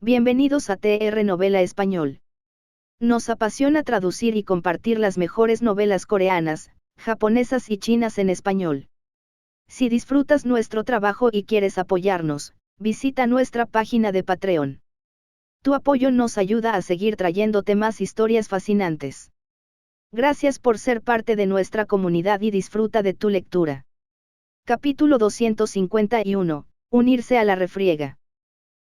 Bienvenidos a TR Novela Español. Nos apasiona traducir y compartir las mejores novelas coreanas, japonesas y chinas en español. Si disfrutas nuestro trabajo y quieres apoyarnos, visita nuestra página de Patreon. Tu apoyo nos ayuda a seguir trayéndote más historias fascinantes. Gracias por ser parte de nuestra comunidad y disfruta de tu lectura. Capítulo 251. Unirse a la refriega.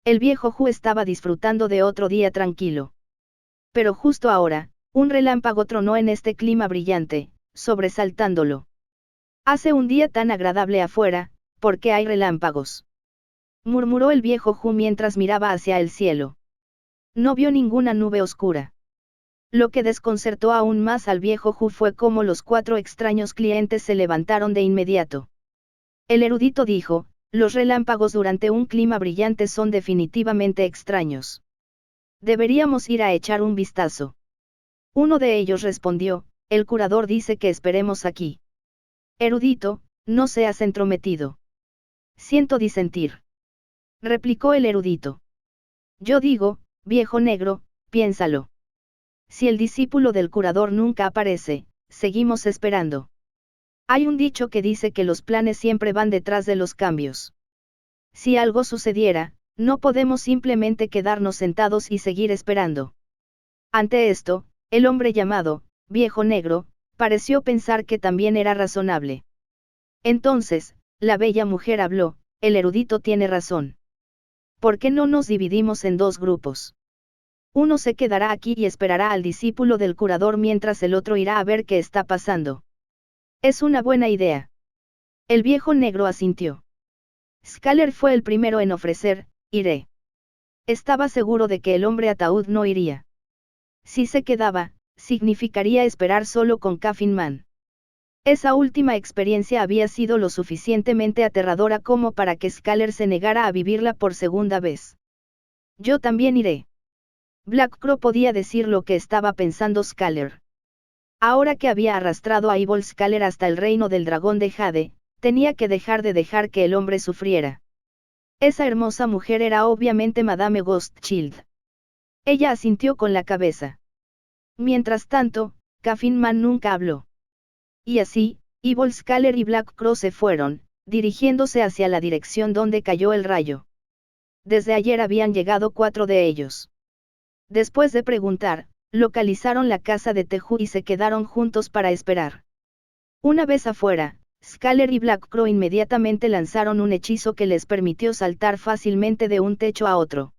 El viejo Hu estaba disfrutando de otro día tranquilo. Pero justo ahora, un relámpago tronó en este clima brillante, sobresaltándolo. Hace un día tan agradable afuera, ¿por qué hay relámpagos?, murmuró el viejo Hu mientras miraba hacia el cielo. No vio ninguna nube oscura. Lo que desconcertó aún más al viejo Hu fue cómo los 4 extraños clientes se levantaron de inmediato. El erudito dijo: los relámpagos durante un clima brillante son definitivamente extraños. Deberíamos ir a echar un vistazo. Uno de ellos respondió: el curador dice que esperemos aquí. Erudito, no seas entrometido. Siento disentir, replicó el erudito. Yo digo, viejo negro, piénsalo. Si el discípulo del curador nunca aparece, seguimos esperando. Hay un dicho que dice que los planes siempre van detrás de los cambios. Si algo sucediera, no podemos simplemente quedarnos sentados y seguir esperando. Ante esto, el hombre llamado viejo negro pareció pensar que también era razonable. Entonces, la bella mujer habló: el erudito tiene razón. ¿Por qué no nos dividimos en 2 grupos? Uno se quedará aquí y esperará al discípulo del curador mientras el otro irá a ver qué está pasando. Es una buena idea. El viejo negro asintió. Scaler fue el primero en ofrecer: iré. Estaba seguro de que el hombre ataúd no iría. Si se quedaba, significaría esperar solo con Caffin Man. Esa última experiencia había sido lo suficientemente aterradora como para que Scaler se negara a vivirla por segunda vez. Yo también iré. Black Crow podía decir lo que estaba pensando Scaler. Ahora que había arrastrado a Evil Scaler hasta el reino del dragón de Jade, tenía que dejar que el hombre sufriera. Esa hermosa mujer era obviamente Madame Ghostchild. Ella asintió con la cabeza. Mientras tanto, Caffin Man nunca habló. Y así, Evil Scaler y Black Crow se fueron, dirigiéndose hacia la dirección donde cayó el rayo. Desde ayer habían llegado 4 de ellos. Después de preguntar, localizaron la casa de Teju y se quedaron juntos para esperar. Una vez afuera, Scaler y Black Crow inmediatamente lanzaron un hechizo que les permitió saltar fácilmente de un techo a otro.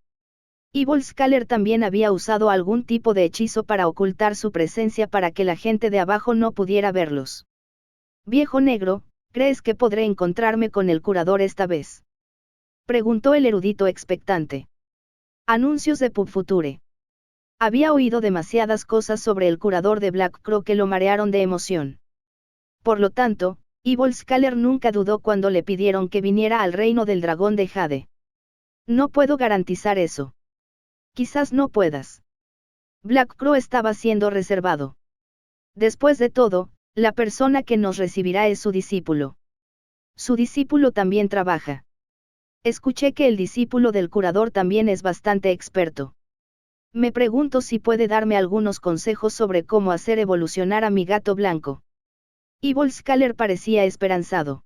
Evil Scaler también había usado algún tipo de hechizo para ocultar su presencia para que la gente de abajo no pudiera verlos. Viejo negro, ¿crees que podré encontrarme con el curador esta vez?, preguntó el erudito expectante. Anuncios de Pub Future. Había oído demasiadas cosas sobre el curador de Black Crow que lo marearon de emoción. Por lo tanto, Evil Scaler nunca dudó cuando le pidieron que viniera al reino del dragón de Jade. No puedo garantizar eso. Quizás no puedas. Black Crow estaba siendo reservado. Después de todo, la persona que nos recibirá es su discípulo. Su discípulo también trabaja. Escuché que el discípulo del curador también es bastante experto. Me pregunto si puede darme algunos consejos sobre cómo hacer evolucionar a mi gato blanco. Evil Scaler parecía esperanzado.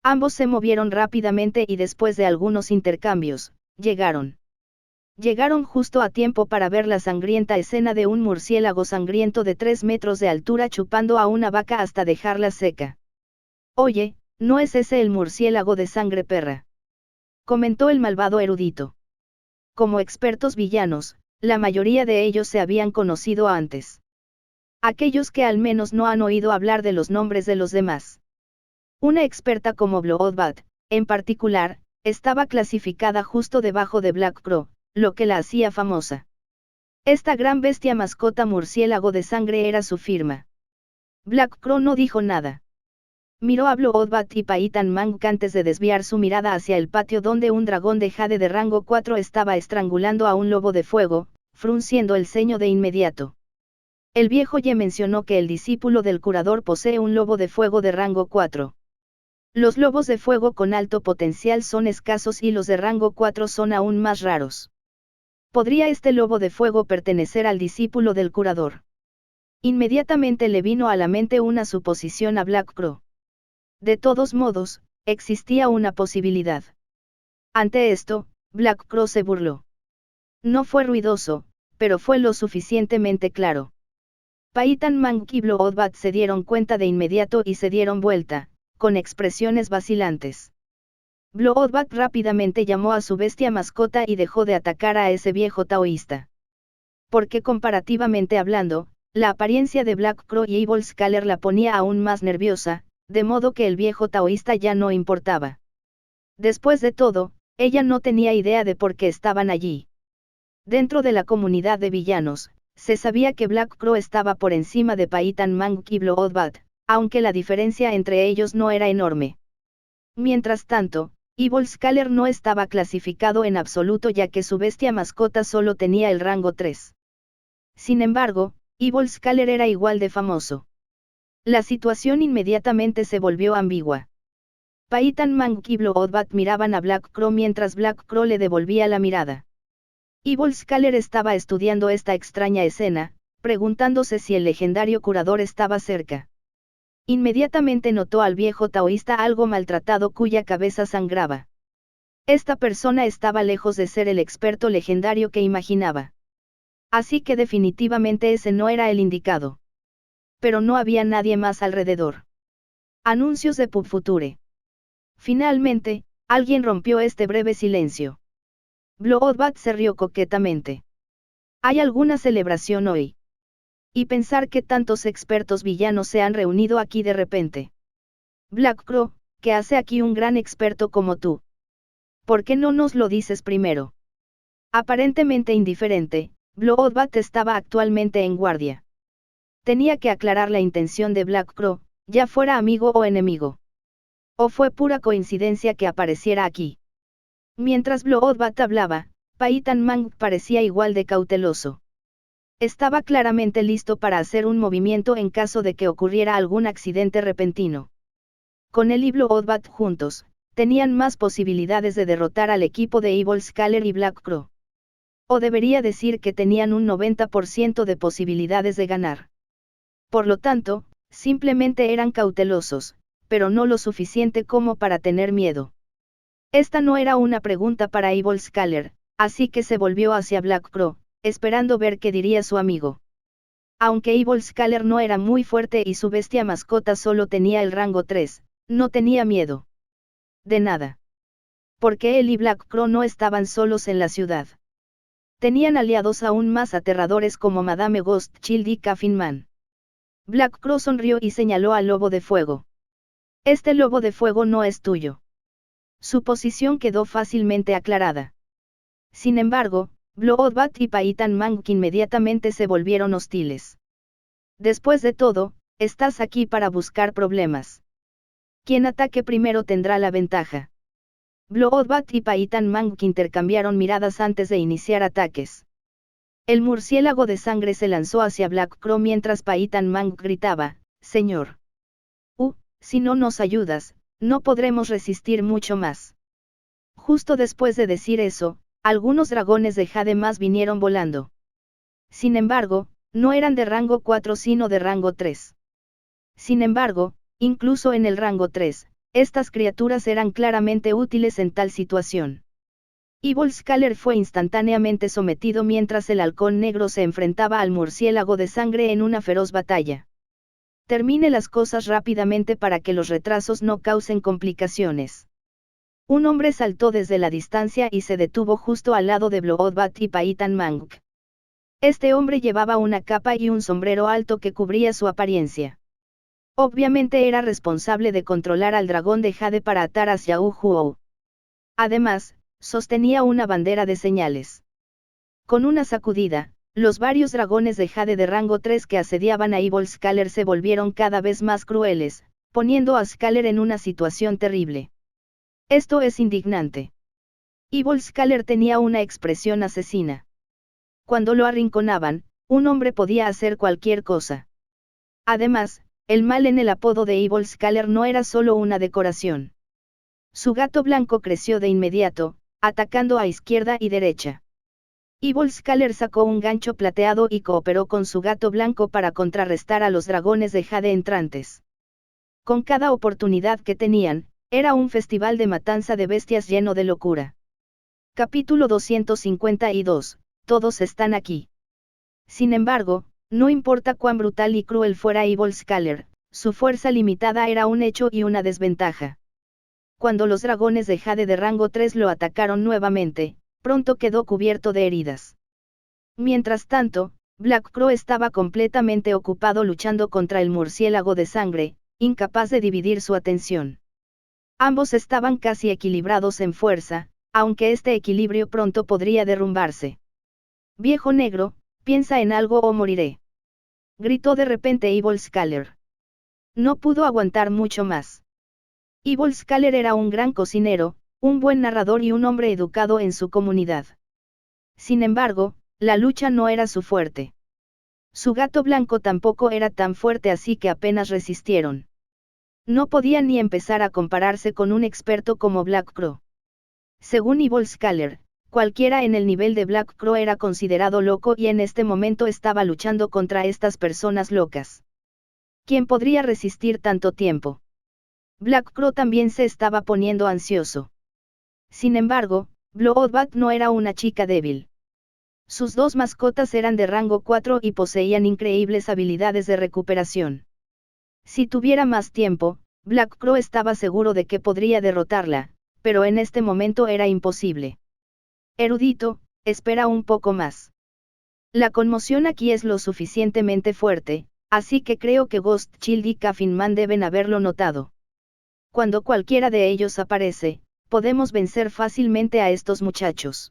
Ambos se movieron rápidamente y después de algunos intercambios, llegaron. Llegaron justo a tiempo para ver la sangrienta escena de un murciélago sangriento de 3 metros de altura chupando a una vaca hasta dejarla seca. Oye, ¿no es ese el murciélago de sangre perra?, comentó el malvado erudito. Como expertos villanos, la mayoría de ellos se habían conocido antes. Aquellos que al menos no han oído hablar de los nombres de los demás. Una experta como Bloodbat, en particular, estaba clasificada justo debajo de Black Crow, lo que la hacía famosa. Esta gran bestia mascota murciélago de sangre era su firma. Black Crow no dijo nada. Miró a Bloodbat y Paitan Mank antes de desviar su mirada hacia el patio donde un dragón de Jade de rango 4 estaba estrangulando a un lobo de fuego, frunciendo el ceño de inmediato. El viejo Ye mencionó que el discípulo del curador posee un lobo de fuego de rango 4. Los lobos de fuego con alto potencial son escasos y los de rango 4 son aún más raros. ¿Podría este lobo de fuego pertenecer al discípulo del curador? Inmediatamente le vino a la mente una suposición a Black Crow. De todos modos, existía una posibilidad. Ante esto, Black Crow se burló. No fue ruidoso, pero fue lo suficientemente claro. Paitan Mank y Bloodbat se dieron cuenta de inmediato y se dieron vuelta, con expresiones vacilantes. Bloodbat rápidamente llamó a su bestia mascota y dejó de atacar a ese viejo taoísta. Porque comparativamente hablando, la apariencia de Black Crow y Evil Scaler la ponía aún más nerviosa, de modo que el viejo taoísta ya no importaba. Después de todo, ella no tenía idea de por qué estaban allí. Dentro de la comunidad de villanos, se sabía que Black Crow estaba por encima de Paitan Mank y Bloodbat, aunque la diferencia entre ellos no era enorme. Mientras tanto, Evil Scaler no estaba clasificado en absoluto ya que su bestia mascota solo tenía el rango 3. Sin embargo, Evil Scaler era igual de famoso. La situación inmediatamente se volvió ambigua. Paitan Mank y Bloodbat miraban a Black Crow mientras Black Crow le devolvía la mirada. Evil Scaler estaba estudiando esta extraña escena, preguntándose si el legendario curador estaba cerca. Inmediatamente notó al viejo taoísta algo maltratado cuya cabeza sangraba. Esta persona estaba lejos de ser el experto legendario que imaginaba. Así que definitivamente ese no era el indicado. Pero no había nadie más alrededor. Anuncios de PubFuture. Finalmente, alguien rompió este breve silencio. Bloodbat se rió coquetamente. ¿Hay alguna celebración hoy? Y pensar que tantos expertos villanos se han reunido aquí de repente. Black Crow, ¿qué hace aquí un gran experto como tú? ¿Por qué no nos lo dices primero? Aparentemente indiferente, Bloodbat estaba actualmente en guardia. Tenía que aclarar la intención de Black Crow, ya fuera amigo o enemigo. ¿O fue pura coincidencia que apareciera aquí? Mientras Bloodbat hablaba, Paitan Mank parecía igual de cauteloso. Estaba claramente listo para hacer un movimiento en caso de que ocurriera algún accidente repentino. Con él y Bloodbat juntos, tenían más posibilidades de derrotar al equipo de Evil Scaler y Black Crow. O debería decir que tenían un 90% de posibilidades de ganar. Por lo tanto, simplemente eran cautelosos, pero no lo suficiente como para tener miedo. Esta no era una pregunta para Evil Scaler, así que se volvió hacia Black Crow, esperando ver qué diría su amigo. Aunque Evil Scaler no era muy fuerte y su bestia mascota solo tenía el rango 3, no tenía miedo. De nada. Porque él y Black Crow no estaban solos en la ciudad. Tenían aliados aún más aterradores como Madame Ghost Child y Caffin Man. Black Crow sonrió y señaló al lobo de fuego. Este lobo de fuego no es tuyo. Su posición quedó fácilmente aclarada. Sin embargo, Bloodbat y Paitan Mank inmediatamente se volvieron hostiles. Después de todo, estás aquí para buscar problemas. Quien ataque primero tendrá la ventaja. Bloodbat y Paitan Mank intercambiaron miradas antes de iniciar ataques. El murciélago de sangre se lanzó hacia Black Crow mientras Paitan Mank gritaba, «Señor. Si no nos ayudas, no podremos resistir mucho más». Justo después de decir eso, algunos dragones de jade más vinieron volando. Sin embargo, no eran de rango 4 sino de rango 3. Sin embargo, incluso en el rango 3, estas criaturas eran claramente útiles en tal situación. Evil Scaler fue instantáneamente sometido mientras el halcón negro se enfrentaba al murciélago de sangre en una feroz batalla. Termine las cosas rápidamente para que los retrasos no causen complicaciones. Un hombre saltó desde la distancia y se detuvo justo al lado de Bloodbat y Paitan Mank. Este hombre llevaba una capa y un sombrero alto que cubría su apariencia. Obviamente era responsable de controlar al dragón de jade para atar a Xiao Huo. Además, sostenía una bandera de señales. Con una sacudida, los varios dragones de jade de rango 3 que asediaban a Evil Scaler se volvieron cada vez más crueles, poniendo a Scaler en una situación terrible. Esto es indignante. Evil Scaler tenía una expresión asesina. Cuando lo arrinconaban, un hombre podía hacer cualquier cosa. Además, el mal en el apodo de Evil Scaler no era solo una decoración. Su gato blanco creció de inmediato, atacando a izquierda y derecha. Evil Scaler sacó un gancho plateado y cooperó con su gato blanco para contrarrestar a los dragones de jade entrantes. Con cada oportunidad que tenían, era un festival de matanza de bestias lleno de locura. Capítulo 252, todos están aquí. Sin embargo, no importa cuán brutal y cruel fuera Evil Scaler, su fuerza limitada era un hecho y una desventaja. Cuando los dragones de jade de rango 3 lo atacaron nuevamente, pronto quedó cubierto de heridas. Mientras tanto, Black Crow estaba completamente ocupado luchando contra el murciélago de sangre, incapaz de dividir su atención. Ambos estaban casi equilibrados en fuerza, aunque este equilibrio pronto podría derrumbarse. Viejo negro, piensa en algo o moriré. Gritó de repente Evil Scaler. No pudo aguantar mucho más. Evil Scaler era un gran cocinero, un buen narrador y un hombre educado en su comunidad. Sin embargo, la lucha no era su fuerte. Su gato blanco tampoco era tan fuerte, así que apenas resistieron. No podían ni empezar a compararse con un experto como Black Crow. Según Evil Scaler, cualquiera en el nivel de Black Crow era considerado loco y en este momento estaba luchando contra estas personas locas. ¿Quién podría resistir tanto tiempo? Black Crow también se estaba poniendo ansioso. Sin embargo, Bloodbath no era una chica débil. Sus dos mascotas eran de rango 4 y poseían increíbles habilidades de recuperación. Si tuviera más tiempo, Black Crow estaba seguro de que podría derrotarla, pero en este momento era imposible. Erudito, espera un poco más. La conmoción aquí es lo suficientemente fuerte, así que creo que Ghost Child y Caffeine Man deben haberlo notado. Cuando cualquiera de ellos aparece, podemos vencer fácilmente a estos muchachos.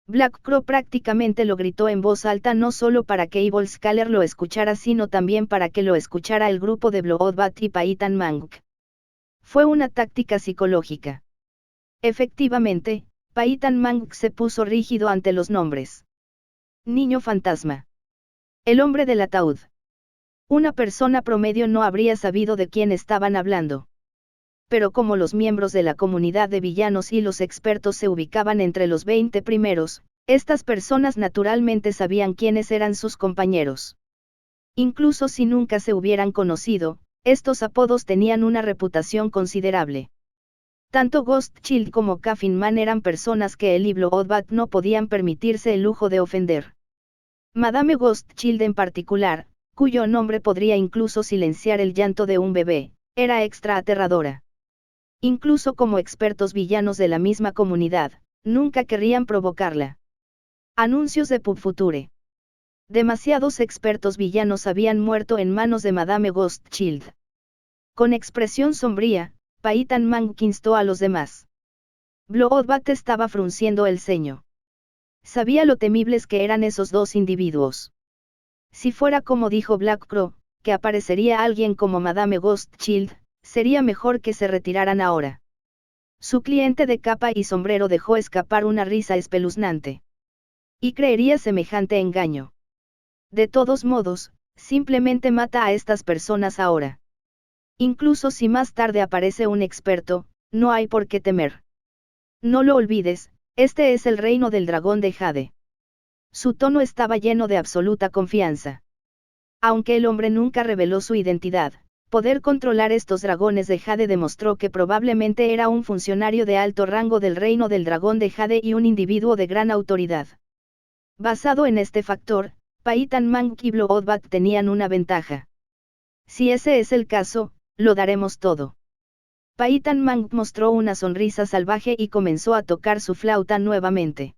Black Crow prácticamente lo gritó en voz alta, no solo para que Evil Scaler lo escuchara, sino también para que lo escuchara el grupo de Bloodbath y Paitan Mank. Fue una táctica psicológica. Efectivamente, Paitan Mank se puso rígido ante los nombres. Niño fantasma. El hombre del ataúd. Una persona promedio no habría sabido de quién estaban hablando. Pero como los miembros de la comunidad de villanos y los expertos se ubicaban entre los 20 primeros, estas personas naturalmente sabían quiénes eran sus compañeros. Incluso si nunca se hubieran conocido, estos apodos tenían una reputación considerable. Tanto Ghost Child como Caffeine Man eran personas que él y Bloodbath no podían permitirse el lujo de ofender. Madame Ghost Child en particular, cuyo nombre podría incluso silenciar el llanto de un bebé, era extra aterradora. Incluso como expertos villanos de la misma comunidad, nunca querrían provocarla. Anuncios de Pub Future. Demasiados expertos villanos habían muerto en manos de Madame Ghost Child. Con expresión sombría, Paitan Mank instó a los demás. Bloodbath estaba frunciendo el ceño. Sabía lo temibles que eran esos dos individuos. Si fuera como dijo Black Crow, que aparecería alguien como Madame Ghost Child, sería mejor que se retiraran ahora. Su cliente de capa y sombrero dejó escapar una risa espeluznante. Y creería semejante engaño. De todos modos, simplemente mata a estas personas ahora. Incluso si más tarde aparece un experto, no hay por qué temer. No lo olvides, este es el reino del dragón de jade. Su tono estaba lleno de absoluta confianza. Aunque el hombre nunca reveló su identidad, poder controlar estos dragones de jade demostró que probablemente era un funcionario de alto rango del reino del dragón de jade y un individuo de gran autoridad. Basado en este factor, Paitan Mank y Bloodbath tenían una ventaja. Si ese es el caso, lo daremos todo. Paitan Mank mostró una sonrisa salvaje y comenzó a tocar su flauta nuevamente.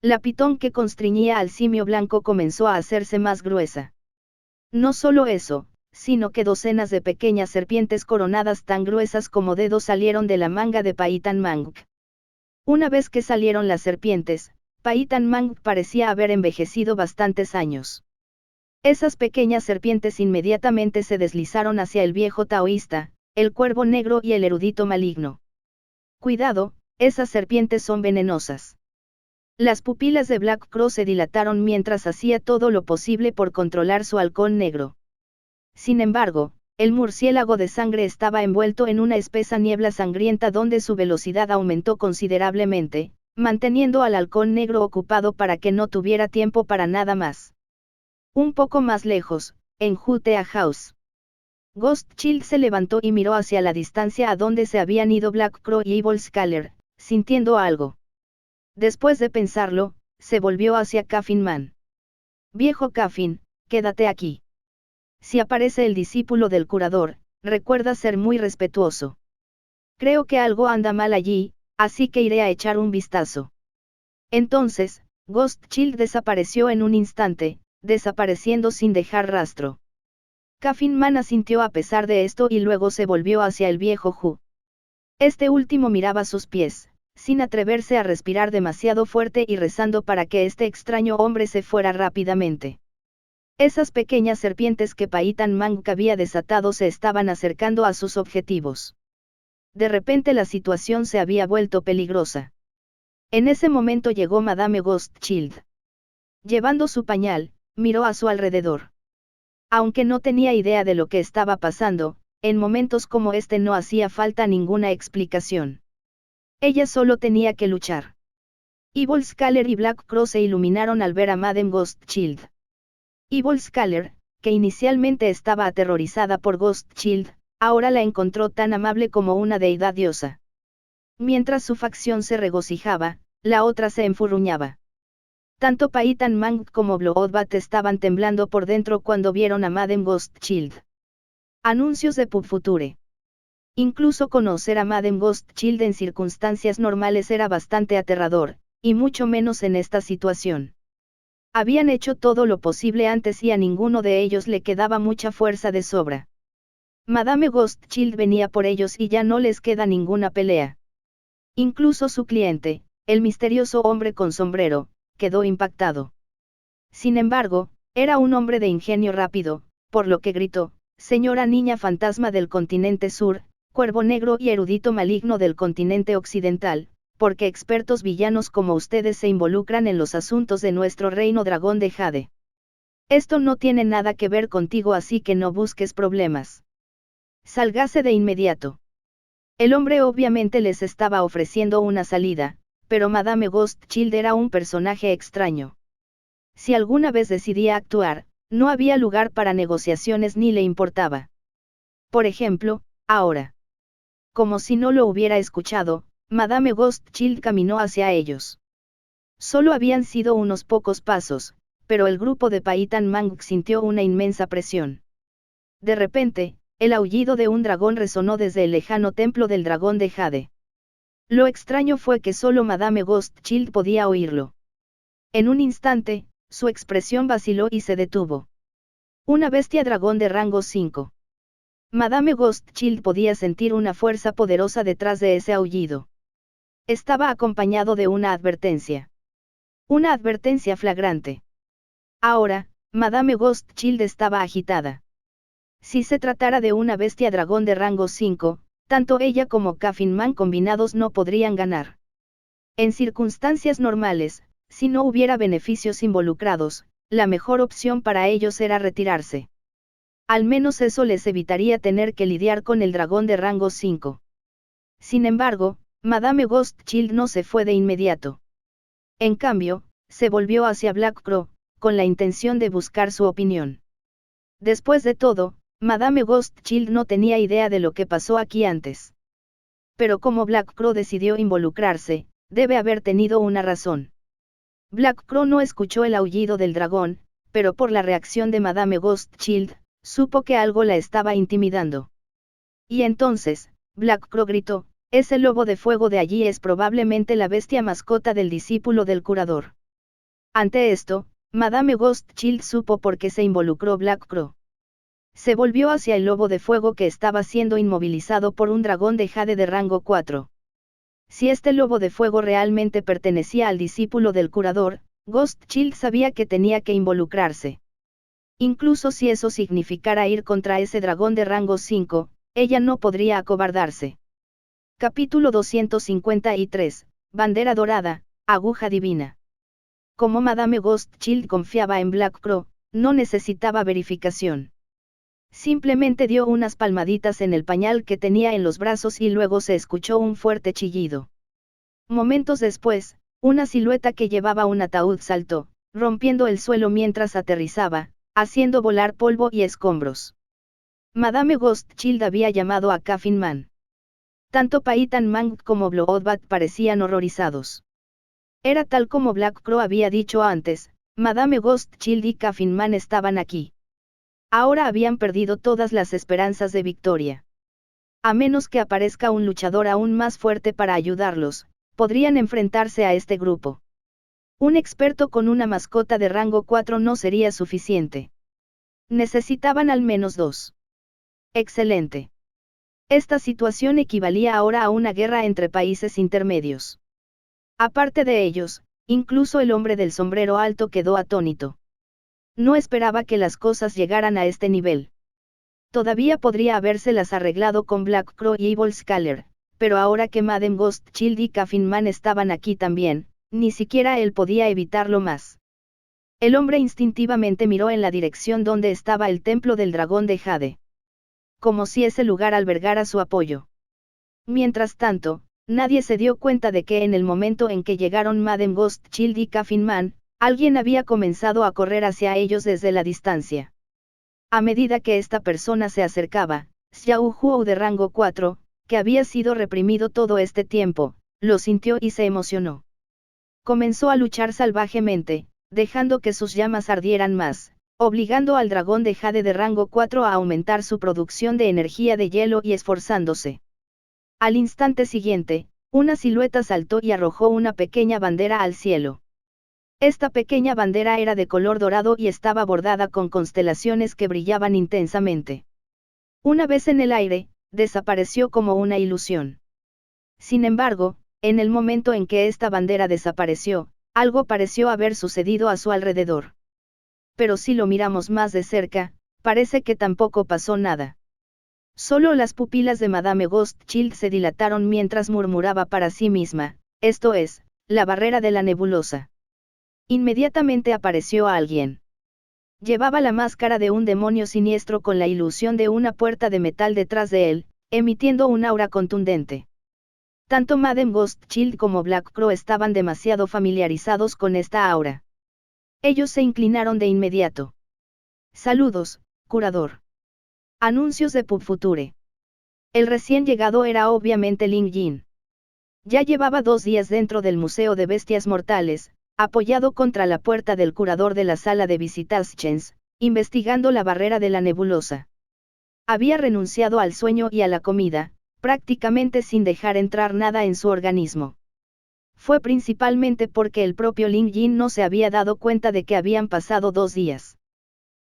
La pitón que constriñía al simio blanco comenzó a hacerse más gruesa. No solo eso, sino que docenas de pequeñas serpientes coronadas tan gruesas como dedos salieron de la manga de Paitan Mank. Una vez que salieron las serpientes, Paitan Mank parecía haber envejecido bastantes años. Esas pequeñas serpientes inmediatamente se deslizaron hacia el viejo taoísta, el cuervo negro y el erudito maligno. Cuidado, esas serpientes son venenosas. Las pupilas de Black Crow se dilataron mientras hacía todo lo posible por controlar su halcón negro. Sin embargo, el murciélago de sangre estaba envuelto en una espesa niebla sangrienta donde su velocidad aumentó considerablemente, manteniendo al halcón negro ocupado para que no tuviera tiempo para nada más. Un poco más lejos, en Jutea House. Ghostchild se levantó y miró hacia la distancia a donde se habían ido Black Crow y Evil Scaler, sintiendo algo. Después de pensarlo, se volvió hacia Caffin Man. Viejo Caffin, quédate aquí. Si aparece el discípulo del curador, recuerda ser muy respetuoso. Creo que algo anda mal allí, así que iré a echar un vistazo. Entonces, Ghostchild desapareció en un instante, desapareciendo sin dejar rastro. Caffin Man asintió a pesar de esto y luego se volvió hacia el viejo Hu. Este último miraba sus pies, sin atreverse a respirar demasiado fuerte y rezando para que este extraño hombre se fuera rápidamente. Esas pequeñas serpientes que Paitan Mank había desatado se estaban acercando a sus objetivos. De repente la situación se había vuelto peligrosa. En ese momento llegó Madame Ghostchild. Llevando su pañal, miró a su alrededor. Aunque no tenía idea de lo que estaba pasando, en momentos como este no hacía falta ninguna explicación. Ella solo tenía que luchar. Evil Scaler y Black Crow se iluminaron al ver a Madame Ghostchild. Evil Scaler, que inicialmente estaba aterrorizada por Ghostchild, ahora la encontró tan amable como una deidad diosa. Mientras su facción se regocijaba, la otra se enfurruñaba. Tanto Paitan Mank como Bloodbat estaban temblando por dentro cuando vieron a Madame Ghostchild. Anuncios de Pub Future. Incluso conocer a Madame Ghostchild en circunstancias normales era bastante aterrador, y mucho menos en esta situación. Habían hecho todo lo posible antes y a ninguno de ellos le quedaba mucha fuerza de sobra. Madame Ghostchild venía por ellos y ya no les queda ninguna pelea. Incluso su cliente, el misterioso hombre con sombrero, quedó impactado. Sin embargo, era un hombre de ingenio rápido, por lo que gritó: «Señora niña fantasma del continente sur, cuervo negro y erudito maligno del continente occidental, porque expertos villanos como ustedes se involucran en los asuntos de nuestro reino dragón de Jade. Esto no tiene nada que ver contigo, así que no busques problemas. Sálgase de inmediato». El hombre obviamente les estaba ofreciendo una salida, pero Madame Ghostchild era un personaje extraño. Si alguna vez decidía actuar, no había lugar para negociaciones ni le importaba. Por ejemplo, ahora. Como si no lo hubiera escuchado, Madame Ghostchild caminó hacia ellos. Solo habían sido unos pocos pasos, pero el grupo de Paitan Mank sintió una inmensa presión. De repente, el aullido de un dragón resonó desde el lejano templo del dragón de Jade. Lo extraño fue que solo Madame Ghostchild podía oírlo. En un instante, su expresión vaciló y se detuvo. Una bestia dragón de rango 5. Madame Ghostchild podía sentir una fuerza poderosa detrás de ese aullido. Estaba acompañado de una advertencia. Una advertencia flagrante. Ahora, Madame Ghostchild estaba agitada. Si se tratara de una bestia dragón de rango 5, tanto ella como Caffin Man combinados no podrían ganar. En circunstancias normales, si no hubiera beneficios involucrados, la mejor opción para ellos era retirarse. Al menos eso les evitaría tener que lidiar con el dragón de rango 5. Sin embargo, Madame Ghostchild no se fue de inmediato. En cambio, se volvió hacia Black Crow, con la intención de buscar su opinión. Después de todo, Madame Ghostchild no tenía idea de lo que pasó aquí antes. Pero como Black Crow decidió involucrarse, debe haber tenido una razón. Black Crow no escuchó el aullido del dragón, pero por la reacción de Madame Ghostchild, supo que algo la estaba intimidando. Y entonces, Black Crow gritó: «Ese lobo de fuego de allí es probablemente la bestia mascota del discípulo del curador». Ante esto, Madame Ghostchild supo por qué se involucró Black Crow. Se volvió hacia el lobo de fuego que estaba siendo inmovilizado por un dragón de Jade de rango 4. Si este lobo de fuego realmente pertenecía al discípulo del curador, Ghostchild sabía que tenía que involucrarse. Incluso si eso significara ir contra ese dragón de rango 5, ella no podría acobardarse. Capítulo 253, Bandera Dorada, Aguja Divina. Como Madame Ghostchild confiaba en Black Crow, no necesitaba verificación. Simplemente dio unas palmaditas en el pañal que tenía en los brazos y luego se escuchó un fuerte chillido. Momentos después, Una silueta que llevaba un ataúd saltó, rompiendo el suelo mientras aterrizaba, haciendo volar polvo y escombros. Madame Ghostchild había llamado a Caffin Man. Tanto Paitan Mang como Bloodbat parecían horrorizados. Era tal como Black Crow había dicho antes, Madame Ghostchild y Caffin Man estaban aquí. Ahora habían perdido todas las esperanzas de victoria. A menos que aparezca un luchador aún más fuerte para ayudarlos, podrían enfrentarse a este grupo. Un experto con una mascota de rango 4 no sería suficiente. Necesitaban al menos 2. Excelente. Esta situación equivalía ahora a una guerra entre países intermedios. Aparte de ellos, incluso el hombre del sombrero alto quedó atónito. No esperaba que las cosas llegaran a este nivel. Todavía podría habérselas arreglado con Black Crow y Evil Scaler, pero ahora que Madame Ghostchild y Caffin Man estaban aquí también, ni siquiera él podía evitarlo más. El hombre instintivamente miró en la dirección donde estaba el templo del dragón de Jade. Como si ese lugar albergara su apoyo. Mientras tanto, nadie se dio cuenta de que en el momento en que llegaron Madame Ghostchild y Caffin Man, alguien había comenzado a correr hacia ellos desde la distancia. A medida que esta persona se acercaba, Xiao Huo de rango 4, que había sido reprimido todo este tiempo, lo sintió y se emocionó. Comenzó a luchar salvajemente, dejando que sus llamas ardieran más, obligando al dragón de Jade de rango 4 a aumentar su producción de energía de hielo y esforzándose. Al instante siguiente, una silueta saltó y arrojó una pequeña bandera al cielo. Esta pequeña bandera era de color dorado y estaba bordada con constelaciones que brillaban intensamente. Una vez en el aire, desapareció como una ilusión. Sin embargo, en el momento en que esta bandera desapareció, algo pareció haber sucedido a su alrededor. Pero si lo miramos más de cerca, parece que tampoco pasó nada. Solo las pupilas de Madame Ghostchild se dilataron mientras murmuraba para sí misma, esto es, la barrera de la nebulosa. Inmediatamente apareció alguien. Llevaba la máscara de un demonio siniestro con la ilusión de una puerta de metal detrás de él, emitiendo un aura contundente. Tanto Madame Ghostchild como Black Crow estaban demasiado familiarizados con esta aura. Ellos se inclinaron de inmediato. Saludos, curador. Anuncios de Pub Future. El recién llegado era obviamente Ling Jin. Ya llevaba 2 días dentro del Museo de Bestias Mortales, apoyado contra la puerta del curador de la sala de visitations, investigando la barrera de la nebulosa. Había renunciado al sueño y a la comida, prácticamente sin dejar entrar nada en su organismo. Fue principalmente porque el propio Ling Jin no se había dado cuenta de que habían pasado 2 días.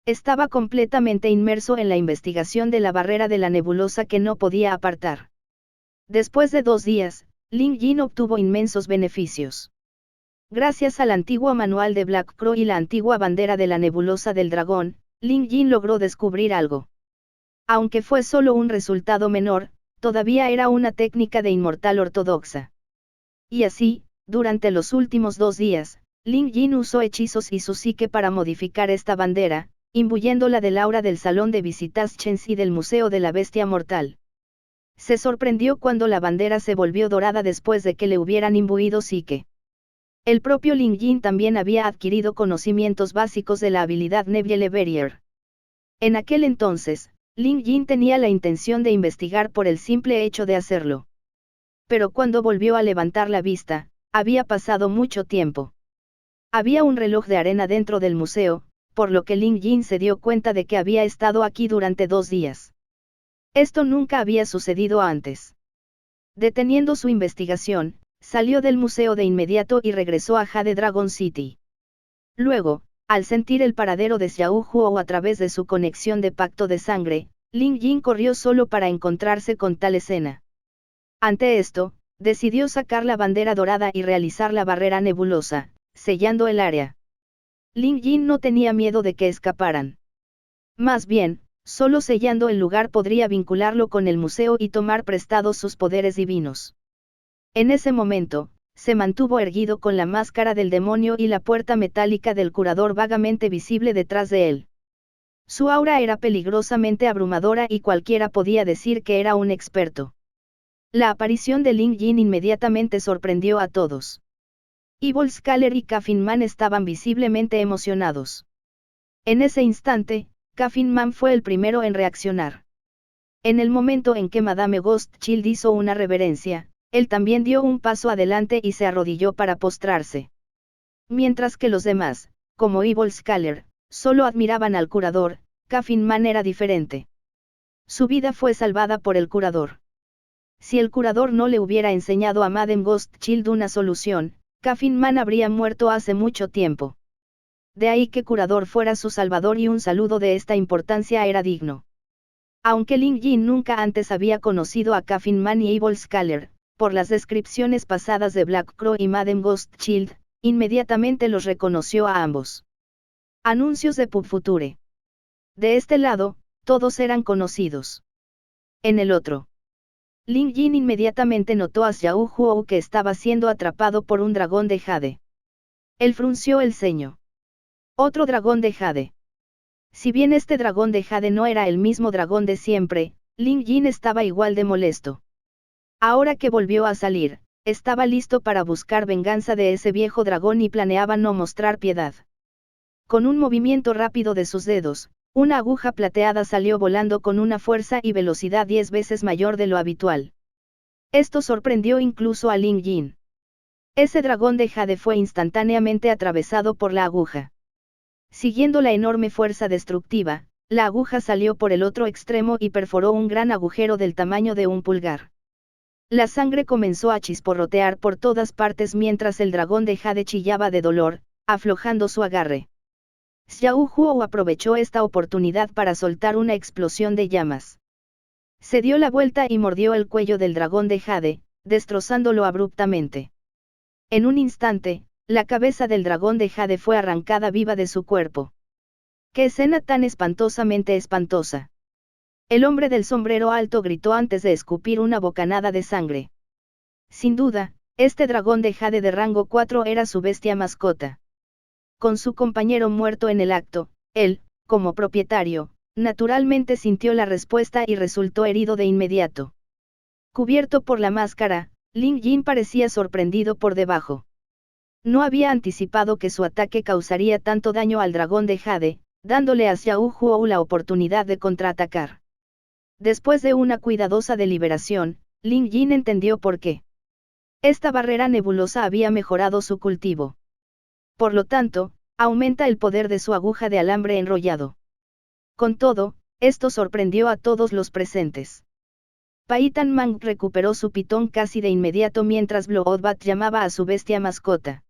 Estaba completamente inmerso en la investigación de la barrera de la nebulosa que no podía apartar. Después de 2 días, Ling Jin obtuvo inmensos beneficios. Gracias al antiguo manual de Black Crow y la antigua bandera de la nebulosa del dragón, Ling Jin logró descubrir algo. Aunque fue solo un resultado menor, todavía era una técnica de inmortal ortodoxa. Y así, durante los últimos 2 días, Ling Jin usó hechizos y su psique para modificar esta bandera, imbuyéndola del aura del salón de visitations y del Museo de la Bestia Mortal. Se sorprendió cuando la bandera se volvió dorada después de que le hubieran imbuido psique. El propio Ling Jin también había adquirido conocimientos básicos de la habilidad Nebula Barrier. En aquel entonces, Ling Jin tenía la intención de investigar por el simple hecho de hacerlo. Pero cuando volvió a levantar la vista, había pasado mucho tiempo. Había un reloj de arena dentro del museo, por lo que Ling Jin se dio cuenta de que había estado aquí durante 2 días. Esto nunca había sucedido antes. Deteniendo su investigación, salió del museo de inmediato y regresó a Jade Dragon City. Luego, al sentir el paradero de Xiao Huo a través de su conexión de pacto de sangre, Ling Jin corrió solo para encontrarse con tal escena. Ante esto, decidió sacar la bandera dorada y realizar la barrera nebulosa, sellando el área. Ling Jin no tenía miedo de que escaparan. Más bien, solo sellando el lugar podría vincularlo con el museo y tomar prestados sus poderes divinos. En ese momento, se mantuvo erguido con la máscara del demonio y la puerta metálica del curador vagamente visible detrás de él. Su aura era peligrosamente abrumadora y cualquiera podía decir que era un experto. La aparición de Ling Jin inmediatamente sorprendió a todos. Evil Scaler y Caffin Man estaban visiblemente emocionados. En ese instante, Caffin Man fue el primero en reaccionar. En el momento en que Madame Ghostchild hizo una reverencia, él también dio un paso adelante y se arrodilló para postrarse. Mientras que los demás, como Evil Scaler, solo admiraban al curador, Caffin Man era diferente. Su vida fue salvada por el curador. Si el curador no le hubiera enseñado a Madame Ghostchild una solución, Caffin Man habría muerto hace mucho tiempo. De ahí que curador fuera su salvador y un saludo de esta importancia era digno. Aunque Ling Jin nunca antes había conocido a Caffin Man y Evil Scaler, por las descripciones pasadas de Black Crow y Madame Ghostchild, inmediatamente los reconoció a ambos. Anuncios de Pub Future. De este lado, todos eran conocidos. En el otro. Ling Jin inmediatamente notó a Xiao Huo que estaba siendo atrapado por un dragón de jade. Él frunció el ceño. Otro dragón de jade. Si bien este dragón de jade no era el mismo dragón de siempre, Ling Jin estaba igual de molesto. Ahora que volvió a salir, estaba listo para buscar venganza de ese viejo dragón y planeaba no mostrar piedad. Con un movimiento rápido de sus dedos, una aguja plateada salió volando con una fuerza y velocidad 10 veces mayor de lo habitual. Esto sorprendió incluso a Ling Jin. Ese dragón de jade fue instantáneamente atravesado por la aguja. Siguiendo la enorme fuerza destructiva, la aguja salió por el otro extremo y perforó un gran agujero del tamaño de un pulgar. La sangre comenzó a chisporrotear por todas partes mientras el dragón de jade chillaba de dolor, aflojando su agarre. Xiao Huo aprovechó esta oportunidad para soltar una explosión de llamas. Se dio la vuelta y mordió el cuello del dragón de jade, destrozándolo abruptamente. En un instante, la cabeza del dragón de jade fue arrancada viva de su cuerpo. ¡Qué escena tan espantosamente espantosa! El hombre del sombrero alto gritó antes de escupir una bocanada de sangre. Sin duda, este dragón de jade de rango 4 era su bestia mascota. Con su compañero muerto en el acto, él, como propietario, naturalmente sintió la respuesta y resultó herido de inmediato. Cubierto por la máscara, Ling Jin parecía sorprendido por debajo. No había anticipado que su ataque causaría tanto daño al dragón de jade, dándole a Xiao Huo la oportunidad de contraatacar. Después de una cuidadosa deliberación, Ling Jin entendió por qué. Esta barrera nebulosa había mejorado su cultivo. Por lo tanto, aumenta el poder de su aguja de alambre enrollado. Con todo, esto sorprendió a todos los presentes. Pai Tan Mang recuperó su pitón casi de inmediato mientras Bloodbat llamaba a su bestia mascota.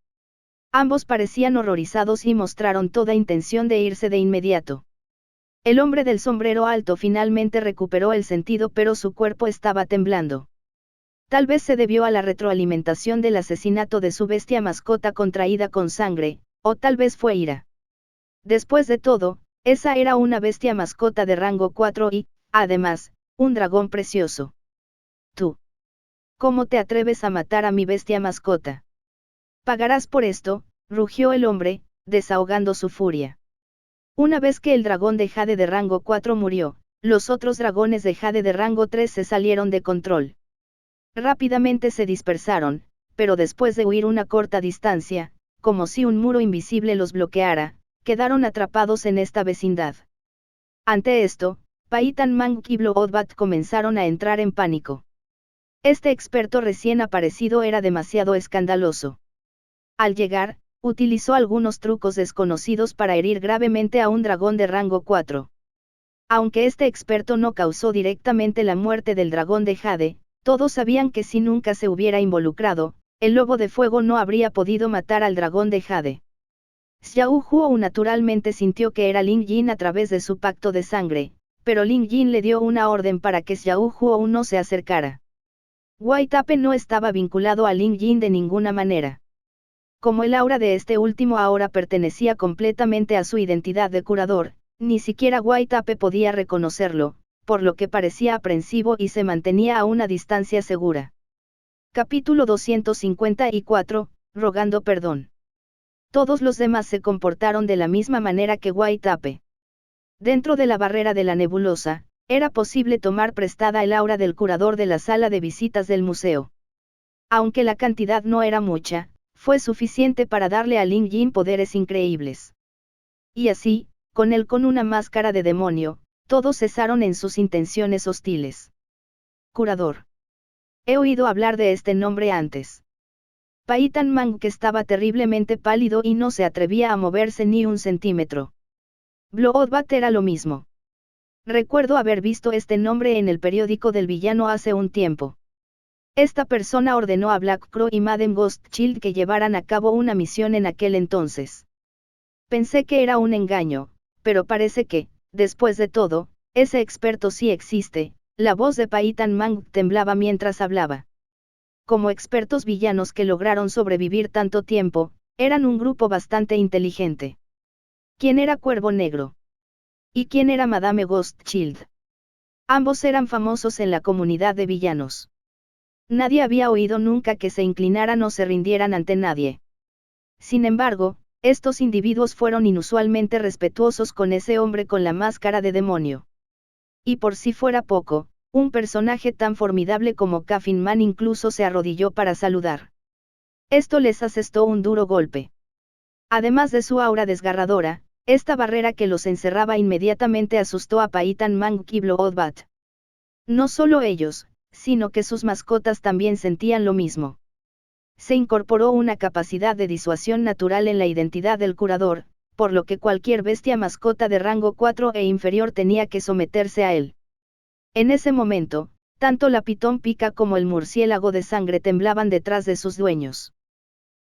Ambos parecían horrorizados y mostraron toda intención de irse de inmediato. El hombre del sombrero alto finalmente recuperó el sentido, pero su cuerpo estaba temblando. Tal vez se debió a la retroalimentación del asesinato de su bestia mascota contraída con sangre, o tal vez fue ira. Después de todo, esa era una bestia mascota de rango 4 y, además, un dragón precioso. Tú. ¿Cómo te atreves a matar a mi bestia mascota? Pagarás por esto, rugió el hombre, desahogando su furia. Una vez que el dragón de jade de rango 4 murió, los otros dragones de jade de rango 3 se salieron de control. Rápidamente se dispersaron, pero después de huir una corta distancia, como si un muro invisible los bloqueara, quedaron atrapados en esta vecindad. Ante esto, Pai Tan Mang y Bloodbat comenzaron a entrar en pánico. Este experto recién aparecido era demasiado escandaloso. Al llegar, utilizó algunos trucos desconocidos para herir gravemente a un dragón de rango 4. Aunque este experto no causó directamente la muerte del dragón de jade, todos sabían que si nunca se hubiera involucrado, el lobo de fuego no habría podido matar al dragón de jade. Xiao Huo naturalmente sintió que era Ling Jin a través de su pacto de sangre, pero Ling Jin le dio una orden para que Xiao Huo no se acercara. Wai Tape no estaba vinculado a Ling Jin de ninguna manera. Como el aura de este último ahora pertenecía completamente a su identidad de curador, ni siquiera Wai Tape podía reconocerlo, por lo que parecía aprensivo y se mantenía a una distancia segura. Capítulo 254, rogando perdón. Todos los demás se comportaron de la misma manera que Wai Tape. Dentro de la barrera de la nebulosa, era posible tomar prestada el aura del curador de la sala de visitas del museo. Aunque la cantidad no era mucha, fue suficiente para darle a Ling Jin poderes increíbles. Y así, con él con una máscara de demonio, todos cesaron en sus intenciones hostiles. Curador. He oído hablar de este nombre antes. Pai Tan Mang que estaba terriblemente pálido y no se atrevía a moverse ni un centímetro. Bloodbath era lo mismo. Recuerdo haber visto este nombre en el periódico del villano hace un tiempo. Esta persona ordenó a Black Crow y Madame Ghostchild que llevaran a cabo una misión en aquel entonces. Pensé que era un engaño, pero parece que, después de todo, ese experto sí existe. La voz de Pai Tan Mang temblaba mientras hablaba. Como expertos villanos que lograron sobrevivir tanto tiempo, eran un grupo bastante inteligente. ¿Quién era Cuervo Negro? ¿Y quién era Madame Ghostchild? Ambos eran famosos en la comunidad de villanos. Nadie había oído nunca que se inclinaran o se rindieran ante nadie. Sin embargo, estos individuos fueron inusualmente respetuosos con ese hombre con la máscara de demonio. Y por si fuera poco, un personaje tan formidable como Coffin Man incluso se arrodilló para saludar. Esto les asestó un duro golpe. Además de su aura desgarradora, esta barrera que los encerraba inmediatamente asustó a Pai Tan Mang y Bloodbath. No solo ellos, sino que sus mascotas también sentían lo mismo. Se incorporó una capacidad de disuasión natural en la identidad del curador, por lo que cualquier bestia mascota de rango 4 e inferior tenía que someterse a él. En ese momento, tanto la pitón pica como el murciélago de sangre temblaban detrás de sus dueños.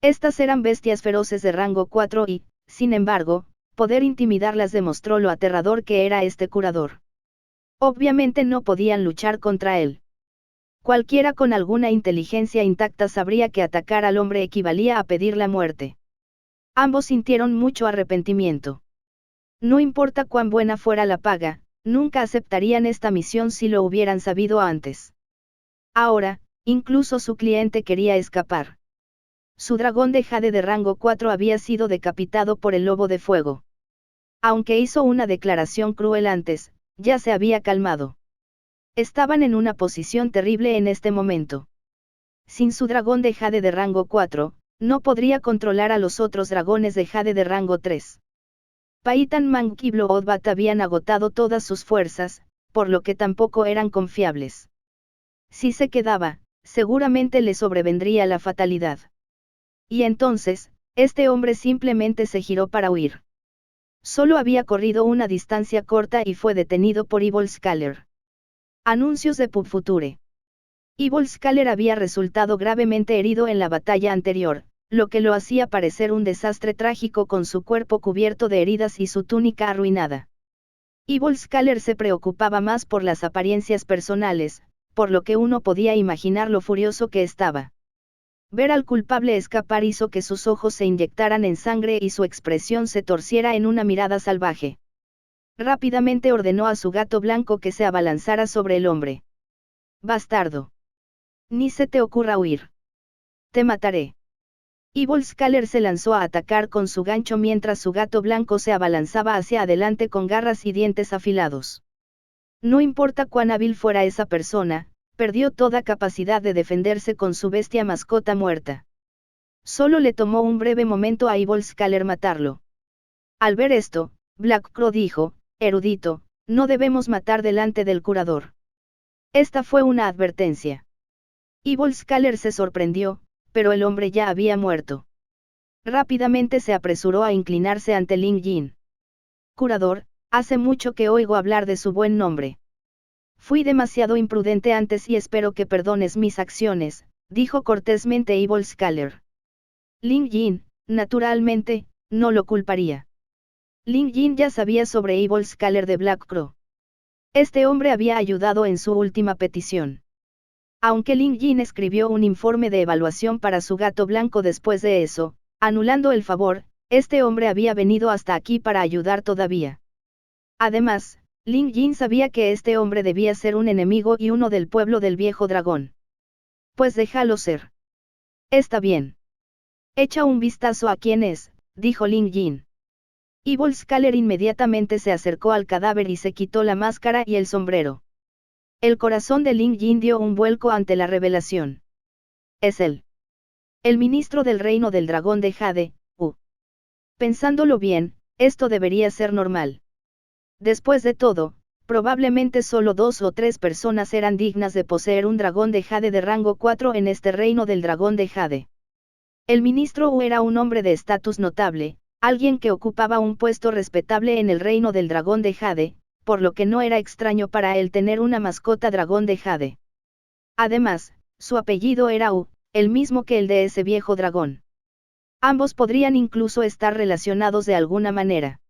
Estas eran bestias feroces de rango 4 y, sin embargo, poder intimidarlas demostró lo aterrador que era este curador. Obviamente no podían luchar contra él. Cualquiera con alguna inteligencia intacta sabría que atacar al hombre equivalía a pedir la muerte. Ambos sintieron mucho arrepentimiento. No importa cuán buena fuera la paga, nunca aceptarían esta misión si lo hubieran sabido antes. Ahora, incluso su cliente quería escapar. Su dragón de jade de rango 4 había sido decapitado por el lobo de fuego. Aunque hizo una declaración cruel antes, ya se había calmado. Estaban en una posición terrible en este momento. Sin su dragón de jade de rango 4, no podría controlar a los otros dragones de jade de rango 3. Pai Tan Mang y Bloodbath habían agotado todas sus fuerzas, por lo que tampoco eran confiables. Si se quedaba, seguramente le sobrevendría la fatalidad. Y entonces, este hombre simplemente se giró para huir. Solo había corrido una distancia corta y fue detenido por Evil Scaler. Anuncios de PubFuture. Evil Scaler había resultado gravemente herido en la batalla anterior, lo que lo hacía parecer un desastre trágico con su cuerpo cubierto de heridas y su túnica arruinada. Evil Scaler se preocupaba más por las apariencias personales, por lo que uno podía imaginar lo furioso que estaba. Ver al culpable escapar hizo que sus ojos se inyectaran en sangre y su expresión se torciera en una mirada salvaje. Rápidamente ordenó a su gato blanco que se abalanzara sobre el hombre. «Bastardo. Ni se te ocurra huir. Te mataré». Evil Scaler se lanzó a atacar con su gancho mientras su gato blanco se abalanzaba hacia adelante con garras y dientes afilados. No importa cuán hábil fuera esa persona, perdió toda capacidad de defenderse con su bestia mascota muerta. Solo le tomó un breve momento a Evil Scaler matarlo. Al ver esto, Black Crow dijo, «Erudito, no debemos matar delante del curador». Esta fue una advertencia. Evil Scaler se sorprendió, pero el hombre ya había muerto. Rápidamente se apresuró a inclinarse ante Ling Jin. «Curador, hace mucho que oigo hablar de su buen nombre. Fui demasiado imprudente antes y espero que perdones mis acciones», dijo cortésmente Evil Scaler. Ling Jin, naturalmente, no lo culparía. Ling Jin ya sabía sobre Evil Scaler de Black Crow. Este hombre había ayudado en su última petición. Aunque Ling Jin escribió un informe de evaluación para su gato blanco después de eso, anulando el favor, este hombre había venido hasta aquí para ayudar todavía. Además, Ling Jin sabía que este hombre debía ser un enemigo y uno del pueblo del viejo dragón. Pues déjalo ser. Está bien. Echa un vistazo a quién es, dijo Ling Jin. Evil Scaler inmediatamente se acercó al cadáver y se quitó la máscara y el sombrero. El corazón de Ling Jin dio un vuelco ante la revelación. Es él. El ministro del reino del dragón de Jade, Pensándolo bien, esto debería ser normal. Después de todo, probablemente solo 2 o 3 personas eran dignas de poseer un dragón de Jade de rango 4 en este reino del dragón de Jade. El ministro era un hombre de estatus notable, alguien que ocupaba un puesto respetable en el reino del dragón de Jade, por lo que no era extraño para él tener una mascota dragón de Jade. Además, su apellido era el mismo que el de ese viejo dragón. Ambos podrían incluso estar relacionados de alguna manera.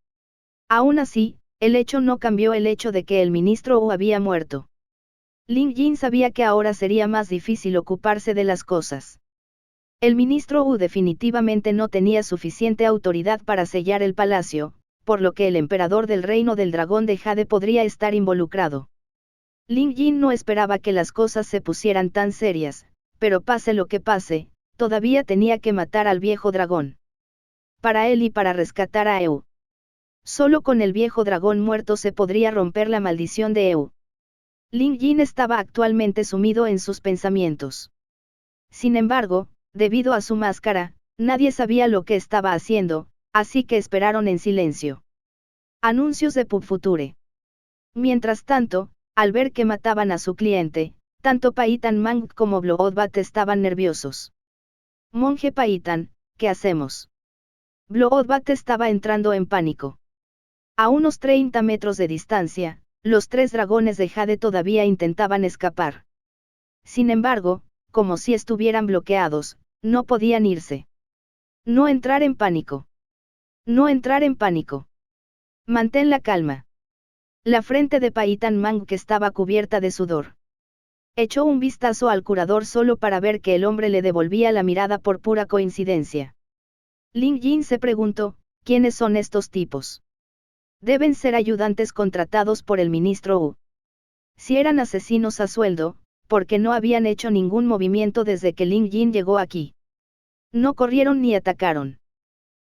Aún así, el hecho no cambió el hecho de que el ministro había muerto. Ling Jin sabía que ahora sería más difícil ocuparse de las cosas. El ministro definitivamente no tenía suficiente autoridad para sellar el palacio, por lo que el emperador del reino del dragón de Jade podría estar involucrado. Ling Jin no esperaba que las cosas se pusieran tan serias, pero pase lo que pase, todavía tenía que matar al viejo dragón. Para él y para rescatar a Eu. Solo con el viejo dragón muerto se podría romper la maldición de Eu. Ling Jin estaba actualmente sumido en sus pensamientos. Sin embargo, debido a su máscara, nadie sabía lo que estaba haciendo, así que esperaron en silencio. Anuncios de PubFuture. Mientras tanto, al ver que mataban a su cliente, tanto Paitan Mang como Bloodbat estaban nerviosos. Monje Paitan, ¿qué hacemos? Bloodbat estaba entrando en pánico. A unos 30 metros de distancia, los 3 dragones de Jade todavía intentaban escapar. Sin embargo, como si estuvieran bloqueados, no podían irse. No entrar en pánico. No entrar en pánico. Mantén la calma. La frente de Paitan Mang que estaba cubierta de sudor. Echó un vistazo al curador solo para ver que el hombre le devolvía la mirada por pura coincidencia. Ling Jin se preguntó, ¿quiénes son estos tipos? Deben ser ayudantes contratados por el ministro Si eran asesinos a sueldo, porque no habían hecho ningún movimiento desde que Ling Jin llegó aquí. No corrieron ni atacaron.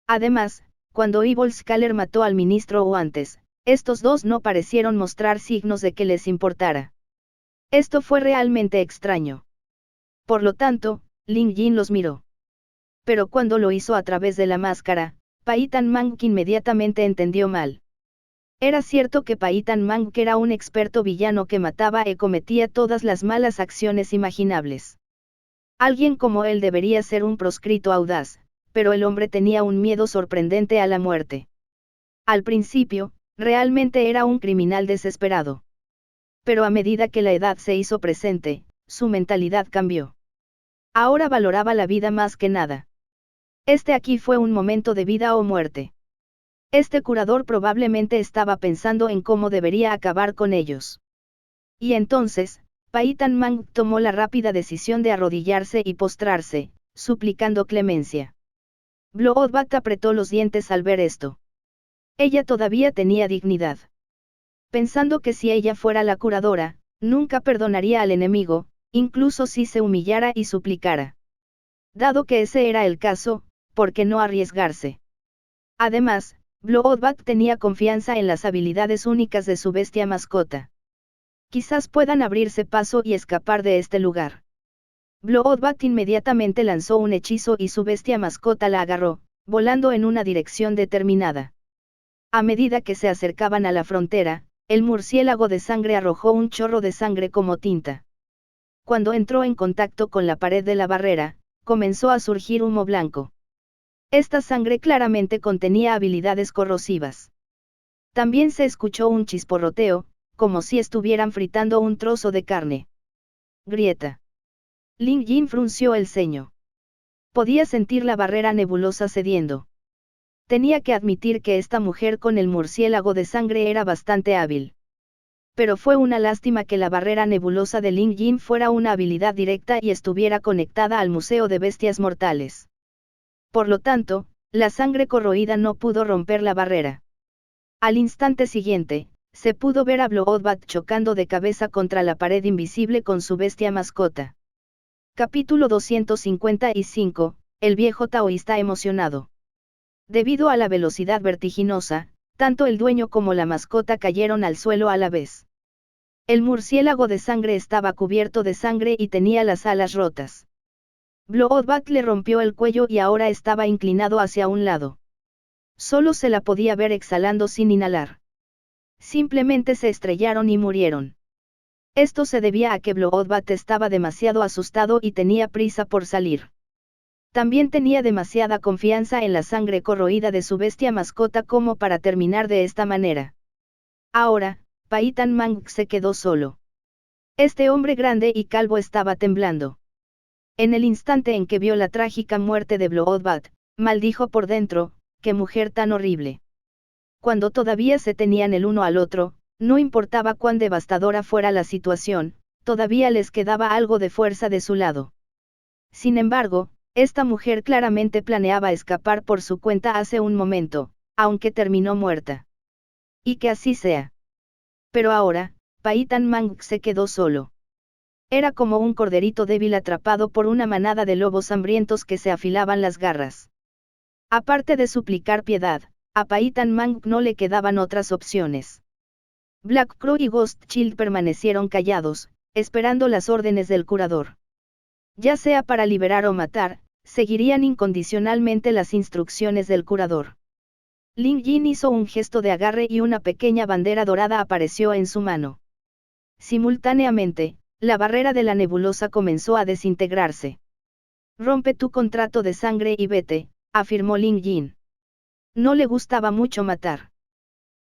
Además, cuando Evil Scaler mató al ministro antes, estos dos no parecieron mostrar signos de que les importara. Esto fue realmente extraño. Por lo tanto, Ling Jin los miró. Pero cuando lo hizo a través de la máscara, Paitan Mang inmediatamente entendió mal. Era cierto que Paitan Mang era un experto villano que mataba y cometía todas las malas acciones imaginables. Alguien como él debería ser un proscrito audaz, pero el hombre tenía un miedo sorprendente a la muerte. Al principio, realmente era un criminal desesperado. Pero a medida que la edad se hizo presente, su mentalidad cambió. Ahora valoraba la vida más que nada. Este aquí fue un momento de vida o muerte. Este curador probablemente estaba pensando en cómo debería acabar con ellos. Y entonces, Paitan Mang tomó la rápida decisión de arrodillarse y postrarse, suplicando clemencia. Bloodbat apretó los dientes al ver esto. Ella todavía tenía dignidad. Pensando que si ella fuera la curadora, nunca perdonaría al enemigo, incluso si se humillara y suplicara. Dado que ese era el caso, ¿por qué no arriesgarse? Además, Bloodbat tenía confianza en las habilidades únicas de su bestia mascota. Quizás puedan abrirse paso y escapar de este lugar. Bloodbat inmediatamente lanzó un hechizo y su bestia mascota la agarró, volando en una dirección determinada. A medida que se acercaban a la frontera, el murciélago de sangre arrojó un chorro de sangre como tinta. Cuando entró en contacto con la pared de la barrera, comenzó a surgir humo blanco. Esta sangre claramente contenía habilidades corrosivas. También se escuchó un chisporroteo, como si estuvieran fritando un trozo de carne. Grieta. Ling Jin frunció el ceño. Podía sentir la barrera nebulosa cediendo. Tenía que admitir que esta mujer con el murciélago de sangre era bastante hábil. Pero fue una lástima que la barrera nebulosa de Ling Jin fuera una habilidad directa y estuviera conectada al Museo de Bestias Mortales. Por lo tanto, la sangre corroída no pudo romper la barrera. Al instante siguiente, se pudo ver a Bloodbat chocando de cabeza contra la pared invisible con su bestia mascota. Capítulo 255, el viejo taoísta emocionado. Debido a la velocidad vertiginosa, tanto el dueño como la mascota cayeron al suelo a la vez. El murciélago de sangre estaba cubierto de sangre y tenía las alas rotas. Bloodbath le rompió el cuello y ahora estaba inclinado hacia un lado. Solo se la podía ver exhalando sin inhalar. Simplemente se estrellaron y murieron. Esto se debía a que Bloodbath estaba demasiado asustado y tenía prisa por salir. También tenía demasiada confianza en la sangre corroída de su bestia mascota como para terminar de esta manera. Ahora, Paitan Mang se quedó solo. Este hombre grande y calvo estaba temblando. En el instante en que vio la trágica muerte de Bloodbath, maldijo por dentro, ¡qué mujer tan horrible! Cuando todavía se tenían el uno al otro, no importaba cuán devastadora fuera la situación, todavía les quedaba algo de fuerza de su lado. Sin embargo, esta mujer claramente planeaba escapar por su cuenta hace un momento, aunque terminó muerta. Y que así sea. Pero ahora, Paitan Mang se quedó solo. Era como un corderito débil atrapado por una manada de lobos hambrientos que se afilaban las garras. Aparte de suplicar piedad, a Paitan Mang no le quedaban otras opciones. Black Crow y Ghost Child permanecieron callados, esperando las órdenes del curador. Ya sea para liberar o matar, seguirían incondicionalmente las instrucciones del curador. Ling Jin hizo un gesto de agarre y una pequeña bandera dorada apareció en su mano. Simultáneamente, la barrera de la nebulosa comenzó a desintegrarse. Rompe tu contrato de sangre y vete, afirmó Ling Jin. No le gustaba mucho matar.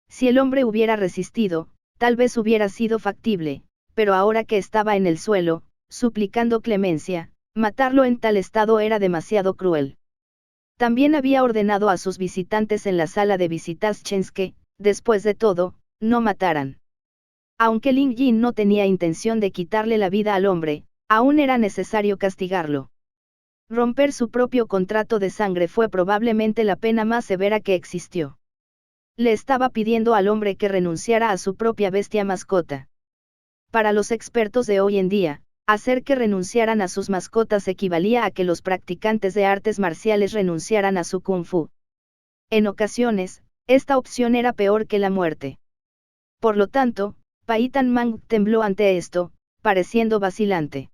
Si el hombre hubiera resistido, tal vez hubiera sido factible, pero ahora que estaba en el suelo, suplicando clemencia, matarlo en tal estado era demasiado cruel. También había ordenado a sus visitantes en la sala de visitas que, después de todo, no mataran. Aunque Ling Jin no tenía intención de quitarle la vida al hombre, aún era necesario castigarlo. Romper su propio contrato de sangre fue probablemente la pena más severa que existió. Le estaba pidiendo al hombre que renunciara a su propia bestia mascota. Para los expertos de hoy en día, hacer que renunciaran a sus mascotas equivalía a que los practicantes de artes marciales renunciaran a su kung fu. En ocasiones, esta opción era peor que la muerte. Por lo tanto, Paitan Mang tembló ante esto, pareciendo vacilante.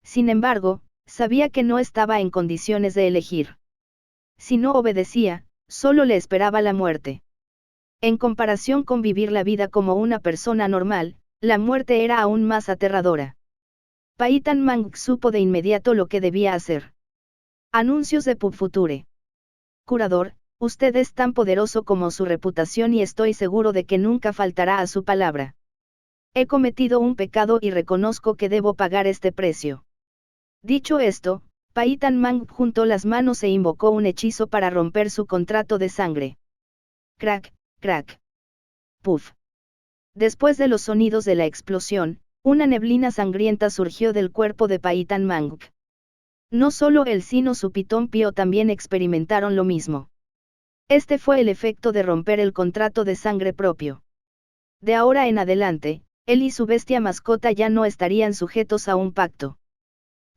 Sin embargo, sabía que no estaba en condiciones de elegir. Si no obedecía, solo le esperaba la muerte. En comparación con vivir la vida como una persona normal, la muerte era aún más aterradora. Paitan Mang supo de inmediato lo que debía hacer. Anuncios de PubFuture. Curador, usted es tan poderoso como su reputación y estoy seguro de que nunca faltará a su palabra. He cometido un pecado y reconozco que debo pagar este precio. Dicho esto, Paitan Mang juntó las manos e invocó un hechizo para romper su contrato de sangre. Crack, crack. Puff. Después de los sonidos de la explosión, una neblina sangrienta surgió del cuerpo de Paitan Mang. No solo él sino su pitón Pío también experimentaron lo mismo. Este fue el efecto de romper el contrato de sangre propio. De ahora en adelante, él y su bestia mascota ya no estarían sujetos a un pacto.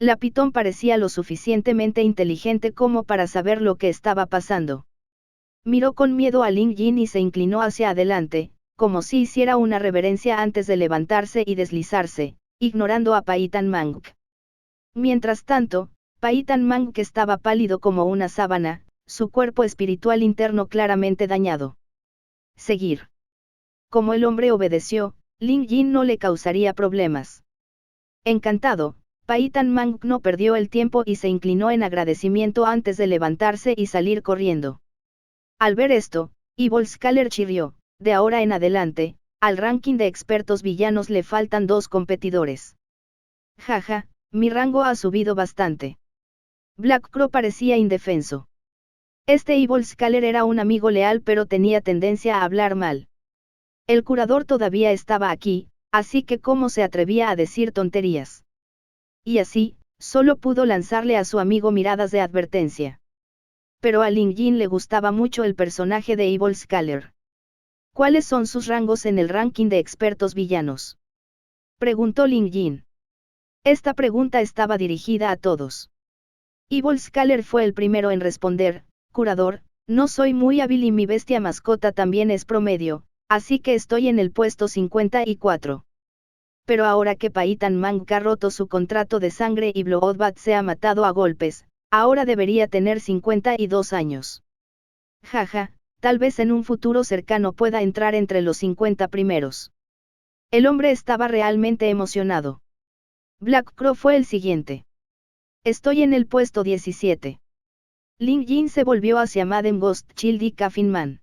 La pitón parecía lo suficientemente inteligente como para saber lo que estaba pasando. Miró con miedo a Ling Jin y se inclinó hacia adelante, como si hiciera una reverencia antes de levantarse y deslizarse, ignorando a Paitan Mang. Mientras tanto, Paitan Mang estaba pálido como una sábana, su cuerpo espiritual interno claramente dañado. Seguir. Como el hombre obedeció, Ling Jin no le causaría problemas. Encantado, Paitan Mang no perdió el tiempo y se inclinó en agradecimiento antes de levantarse y salir corriendo. Al ver esto, Evil Scaler chirrió. De ahora en adelante, al ranking de expertos villanos le faltan 2 competidores. Jaja, mi rango ha subido bastante. Black Crow parecía indefenso. Este Evil Scaler era un amigo leal pero tenía tendencia a hablar mal. El curador todavía estaba aquí, así que cómo se atrevía a decir tonterías. Y así, solo pudo lanzarle a su amigo miradas de advertencia. Pero a Ling Jin le gustaba mucho el personaje de Evil Scaler. ¿Cuáles son sus rangos en el ranking de expertos villanos? Preguntó Ling Jin. Esta pregunta estaba dirigida a todos. Evil Scaler fue el primero en responder, curador, no soy muy hábil y mi bestia mascota también es promedio, así que estoy en el puesto 54. pero ahora que Paitan Mank ha roto su contrato de sangre y Bloodbath se ha matado a golpes, ahora debería tener 52 años. Jaja, tal vez en un futuro cercano pueda entrar entre los 50 primeros. El hombre estaba realmente emocionado. Black Crow fue el siguiente. Estoy en el puesto 17. Ling Jin se volvió hacia Madame Ghostchild y Caffin Man.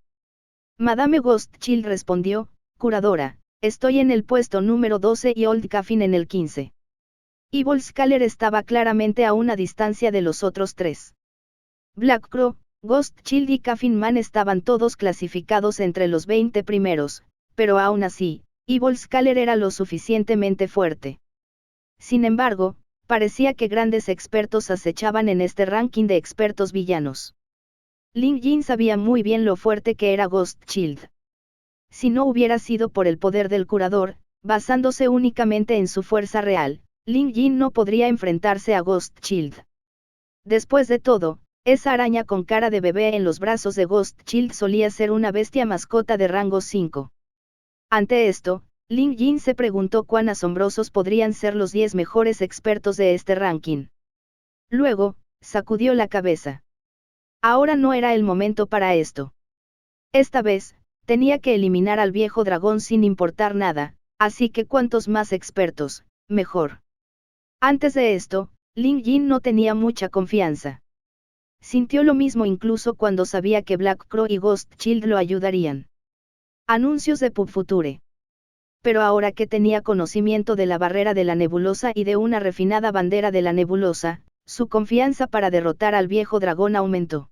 Madame Ghostchild respondió, curadora, estoy en el puesto número 12 y Old Caffin en el 15. Evil Scaler estaba claramente a una distancia de los otros tres. Black Crow, Ghostchild y Caffin Man estaban todos clasificados entre los 20 primeros, pero aún así, Evil Scaler era lo suficientemente fuerte. Sin embargo, parecía que grandes expertos acechaban en este ranking de expertos villanos. Ling Jin sabía muy bien lo fuerte que era Ghostchild. Si no hubiera sido por el poder del curador, basándose únicamente en su fuerza real, Ling Jin no podría enfrentarse a Ghostchild. Después de todo, esa araña con cara de bebé en los brazos de Ghostchild solía ser una bestia mascota de rango 5. Ante esto, Ling Jin se preguntó cuán asombrosos podrían ser los 10 mejores expertos de este ranking. Luego, sacudió la cabeza. Ahora no era el momento para esto. Esta vez, tenía que eliminar al viejo dragón sin importar nada, así que cuantos más expertos, mejor. Antes de esto, Ling Jin no tenía mucha confianza. Sintió lo mismo incluso cuando sabía que Black Crow y Ghostchild lo ayudarían. Anuncios de PubFuture. Pero ahora que tenía conocimiento de la barrera de la nebulosa y de una refinada bandera de la nebulosa, su confianza para derrotar al viejo dragón aumentó.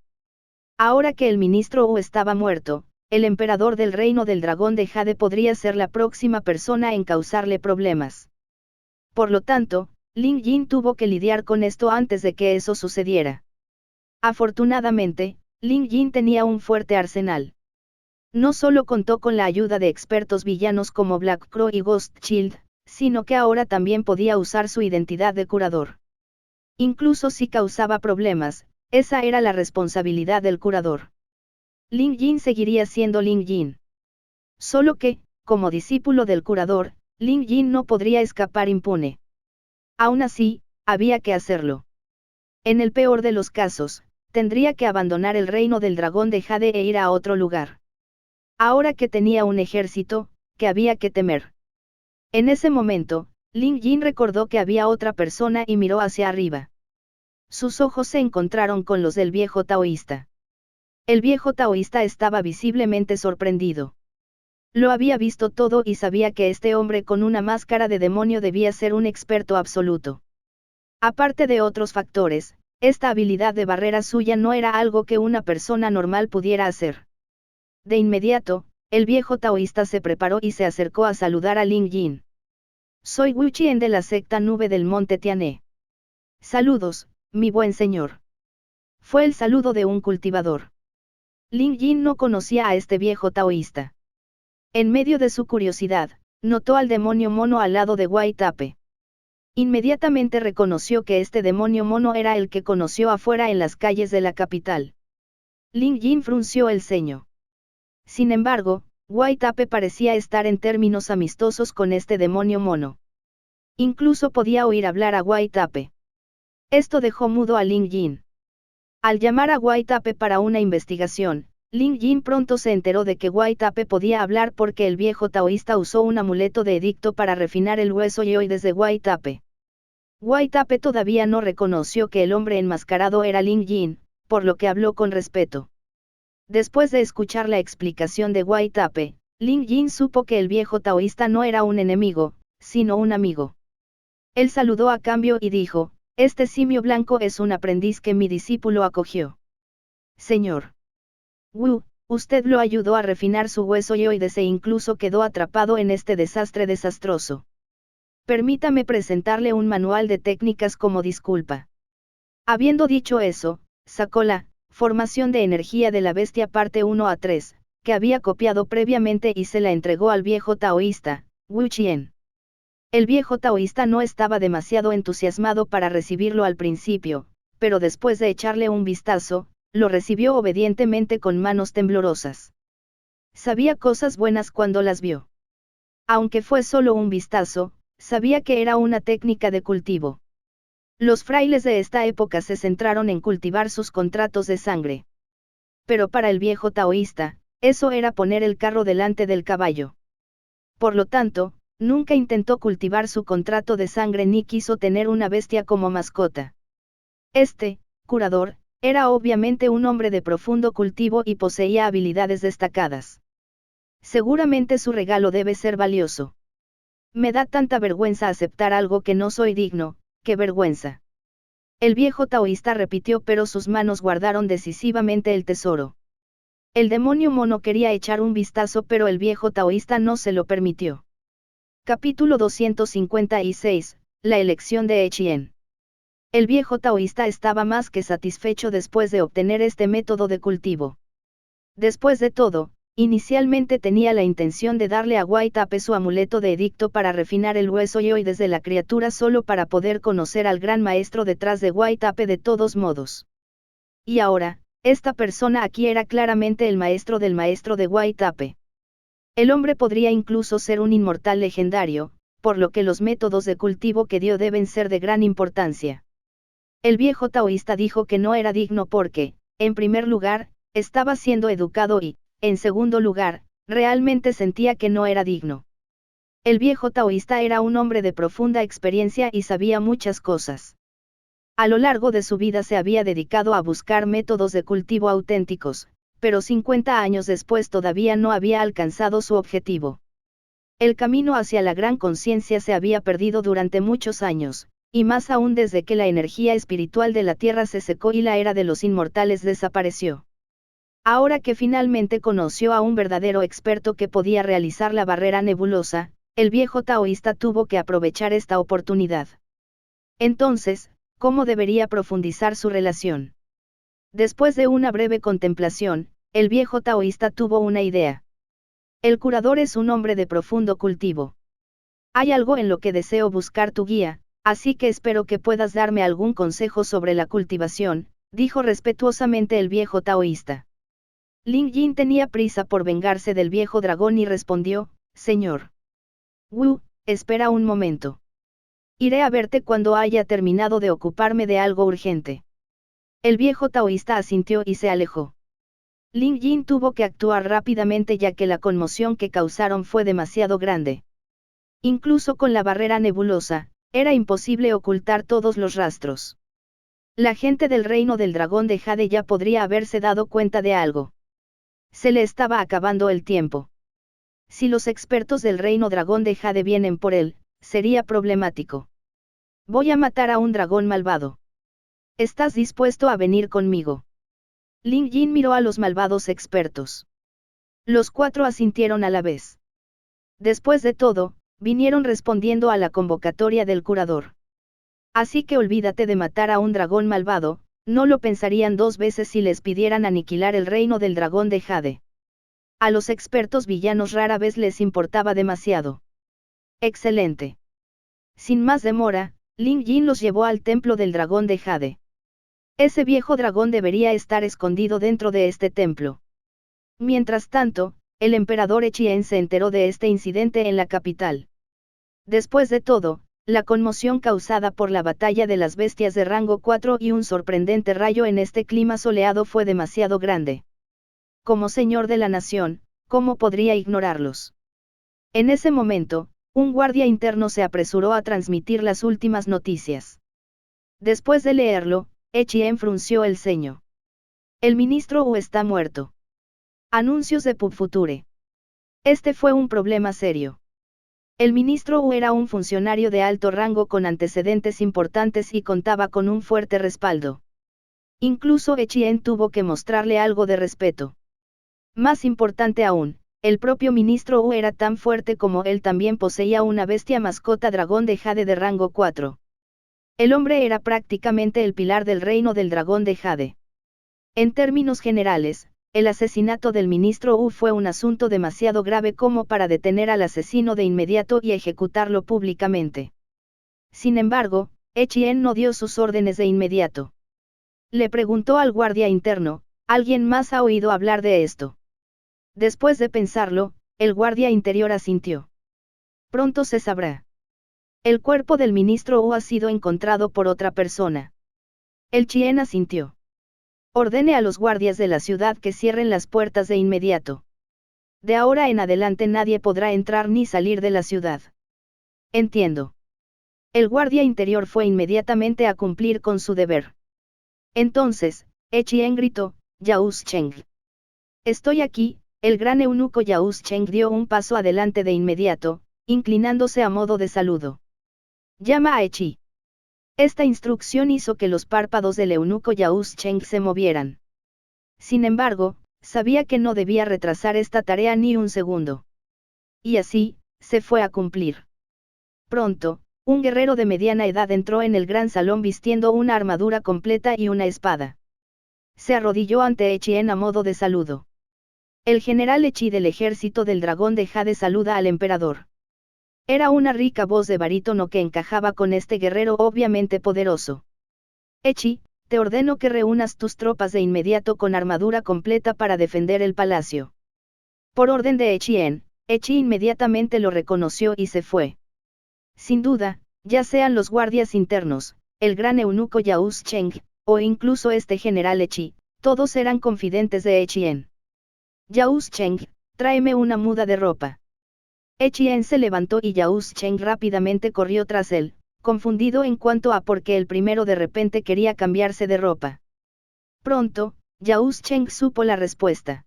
Ahora que el ministro Wu estaba muerto, el emperador del reino del dragón de Jade podría ser la próxima persona en causarle problemas. Por lo tanto, Ling Jin tuvo que lidiar con esto antes de que eso sucediera. Afortunadamente, Ling Jin tenía un fuerte arsenal. No solo contó con la ayuda de expertos villanos como Black Crow y Ghostchild, sino que ahora también podía usar su identidad de curador. Incluso si causaba problemas, esa era la responsabilidad del curador. Ling Jin seguiría siendo Ling Jin. Solo que, como discípulo del curador, Ling Jin no podría escapar impune. Aún así, había que hacerlo. En el peor de los casos, tendría que abandonar el reino del dragón de Jade e ir a otro lugar. Ahora que tenía un ejército, ¿qué había que temer? En ese momento, Ling Jin recordó que había otra persona y miró hacia arriba. Sus ojos se encontraron con los del viejo taoísta. El viejo taoísta estaba visiblemente sorprendido. Lo había visto todo y sabía que este hombre con una máscara de demonio debía ser un experto absoluto. Aparte de otros factores, esta habilidad de barrera suya no era algo que una persona normal pudiera hacer. De inmediato, el viejo taoísta se preparó y se acercó a saludar a Ling Jin. Soy Wu Chien de la secta Nube del Monte Tiané. Saludos, mi buen señor. Fue el saludo de un cultivador. Ling Jin no conocía a este viejo taoísta. En medio de su curiosidad, notó al demonio mono al lado de Wai Tape. Inmediatamente reconoció que este demonio mono era el que conoció afuera en las calles de la capital. Ling Jin frunció el ceño. Sin embargo, Wai Tape parecía estar en términos amistosos con este demonio mono. Incluso podía oír hablar a Wai Tape. Esto dejó mudo a Ling Jin. Al llamar a Wai Tape para una investigación, Ling Jin pronto se enteró de que Wai Tape podía hablar porque el viejo taoísta usó un amuleto de edicto para refinar el hueso yoides de Wai Tape. Wai Tape todavía no reconoció que el hombre enmascarado era Ling Jin, por lo que habló con respeto. Después de escuchar la explicación de Wai Tape, Ling Jin supo que el viejo taoísta no era un enemigo, sino un amigo. Él saludó a cambio y dijo, este simio blanco es un aprendiz que mi discípulo acogió. Señor Wu, usted lo ayudó a refinar su hueso yoides e incluso quedó atrapado en este desastre desastroso. Permítame presentarle un manual de técnicas como disculpa. Habiendo dicho eso, sacó la formación de energía de la bestia parte 1 a 3, que había copiado previamente y se la entregó al viejo taoísta, Wu Chien. El viejo taoísta no estaba demasiado entusiasmado para recibirlo al principio, pero después de echarle un vistazo, lo recibió obedientemente con manos temblorosas. Sabía cosas buenas cuando las vio. Aunque fue solo un vistazo, Sabía que era una técnica de cultivo. Los frailes de esta época se centraron en cultivar sus contratos de sangre. Pero para el viejo taoísta, eso era poner el carro delante del caballo. Por lo tanto, nunca intentó cultivar su contrato de sangre ni quiso tener una bestia como mascota. Este, curador, era obviamente un hombre de profundo cultivo y poseía habilidades destacadas. Seguramente su regalo debe ser valioso. Me da tanta vergüenza aceptar algo que no soy digno, qué vergüenza. El viejo taoísta repitió, pero sus manos guardaron decisivamente el tesoro. El demonio mono quería echar un vistazo, pero el viejo taoísta no se lo permitió. Capítulo 256, la elección de Echien. El viejo taoísta estaba más que satisfecho después de obtener este método de cultivo. Después de todo, inicialmente tenía la intención de darle a Waitape su amuleto de edicto para refinar el hueso y desde la criatura solo para poder conocer al gran maestro detrás de Waitape de todos modos. Y ahora, esta persona aquí era claramente el maestro de Waitape. El hombre podría incluso ser un inmortal legendario, por lo que los métodos de cultivo que dio deben ser de gran importancia. El viejo taoísta dijo que no era digno porque, en primer lugar, estaba siendo educado y, en segundo lugar, realmente sentía que no era digno. El viejo taoísta era un hombre de profunda experiencia y sabía muchas cosas. A lo largo de su vida se había dedicado a buscar métodos de cultivo auténticos, pero 50 años después todavía no había alcanzado su objetivo. El camino hacia la gran conciencia se había perdido durante muchos años, y más aún desde que la energía espiritual de la Tierra se secó y la era de los inmortales desapareció. Ahora que finalmente conoció a un verdadero experto que podía realizar la barrera nebulosa, el viejo taoísta tuvo que aprovechar esta oportunidad. Entonces, ¿cómo debería profundizar su relación? Después de una breve contemplación, el viejo taoísta tuvo una idea. El curador es un hombre de profundo cultivo. Hay algo en lo que deseo buscar tu guía, así que espero que puedas darme algún consejo sobre la cultivación, dijo respetuosamente el viejo taoísta. Ling Yin tenía prisa por vengarse del viejo dragón y respondió, señor. Wu, espera un momento. Iré a verte cuando haya terminado de ocuparme de algo urgente. El viejo taoísta asintió y se alejó. Ling Yin tuvo que actuar rápidamente ya que la conmoción que causaron fue demasiado grande. Incluso con la barrera nebulosa, era imposible ocultar todos los rastros. La gente del reino del dragón de Jade ya podría haberse dado cuenta de algo. Se le estaba acabando el tiempo. Si los expertos del reino dragón de Jade vienen por él, sería problemático. Voy a matar a un dragón malvado. ¿Estás dispuesto a venir conmigo? Ling Yin miró a los malvados expertos. Los cuatro asintieron a la vez. Después de todo, vinieron respondiendo a la convocatoria del curador. Así que olvídate de matar a un dragón malvado, no lo pensarían dos veces si les pidieran aniquilar el reino del dragón de Jade. A los expertos villanos rara vez les importaba demasiado. Excelente. Sin más demora, Ling Yin los llevó al templo del dragón de Jade. Ese viejo dragón debería estar escondido dentro de este templo. Mientras tanto, el emperador Echien se enteró de este incidente en la capital. Después de todo, la conmoción causada por la batalla de las bestias de rango 4 y un sorprendente rayo en este clima soleado fue demasiado grande. Como señor de la nación, ¿cómo podría ignorarlos? En ese momento, un guardia interno se apresuró a transmitir las últimas noticias. Después de leerlo, Echien frunció el ceño. El ministro Wu está muerto. Anuncios de Pubfuture. Este fue un problema serio. El ministro Wu era un funcionario de alto rango con antecedentes importantes y contaba con un fuerte respaldo. Incluso Echien tuvo que mostrarle algo de respeto. Más importante aún, el propio ministro Wu era tan fuerte como él también poseía una bestia mascota dragón de Jade de rango 4. El hombre era prácticamente el pilar del reino del dragón de Jade. En términos generales, el asesinato del ministro Wu fue un asunto demasiado grave como para detener al asesino de inmediato y ejecutarlo públicamente. Sin embargo, Echien no dio sus órdenes de inmediato. Le preguntó al guardia interno, ¿alguien más ha oído hablar de esto? Después de pensarlo, el guardia interior asintió. Pronto se sabrá. El cuerpo del ministro Wu ha sido encontrado por otra persona. El Chien asintió. Ordene a los guardias de la ciudad que cierren las puertas de inmediato. De ahora en adelante nadie podrá entrar ni salir de la ciudad. Entiendo. El guardia interior fue inmediatamente a cumplir con su deber. Entonces, Chien gritó, Yao Cheng. Estoy aquí. El gran eunuco Yao Cheng dio un paso adelante de inmediato, inclinándose a modo de saludo. Llama a Echi. Esta instrucción hizo que los párpados del eunuco Yao Cheng se movieran. Sin embargo, sabía que no debía retrasar esta tarea ni un segundo. Y así, se fue a cumplir. Pronto, un guerrero de mediana edad entró en el gran salón vistiendo una armadura completa y una espada. Se arrodilló ante Echien a modo de saludo. El general Echi del ejército del dragón de Jade saluda al emperador. Era una rica voz de barítono que encajaba con este guerrero obviamente poderoso. Echi, te ordeno que reúnas tus tropas de inmediato con armadura completa para defender el palacio. Por orden de Echien, Echi inmediatamente lo reconoció y se fue. Sin duda, ya sean los guardias internos, el gran eunuco Yao Cheng, o incluso este general Echi, todos eran confidentes de Echien. Yao Cheng, tráeme una muda de ropa. Echien se levantó y Yao Cheng rápidamente corrió tras él, confundido en cuanto a por qué el primero de repente quería cambiarse de ropa. Pronto, Yao Cheng supo la respuesta.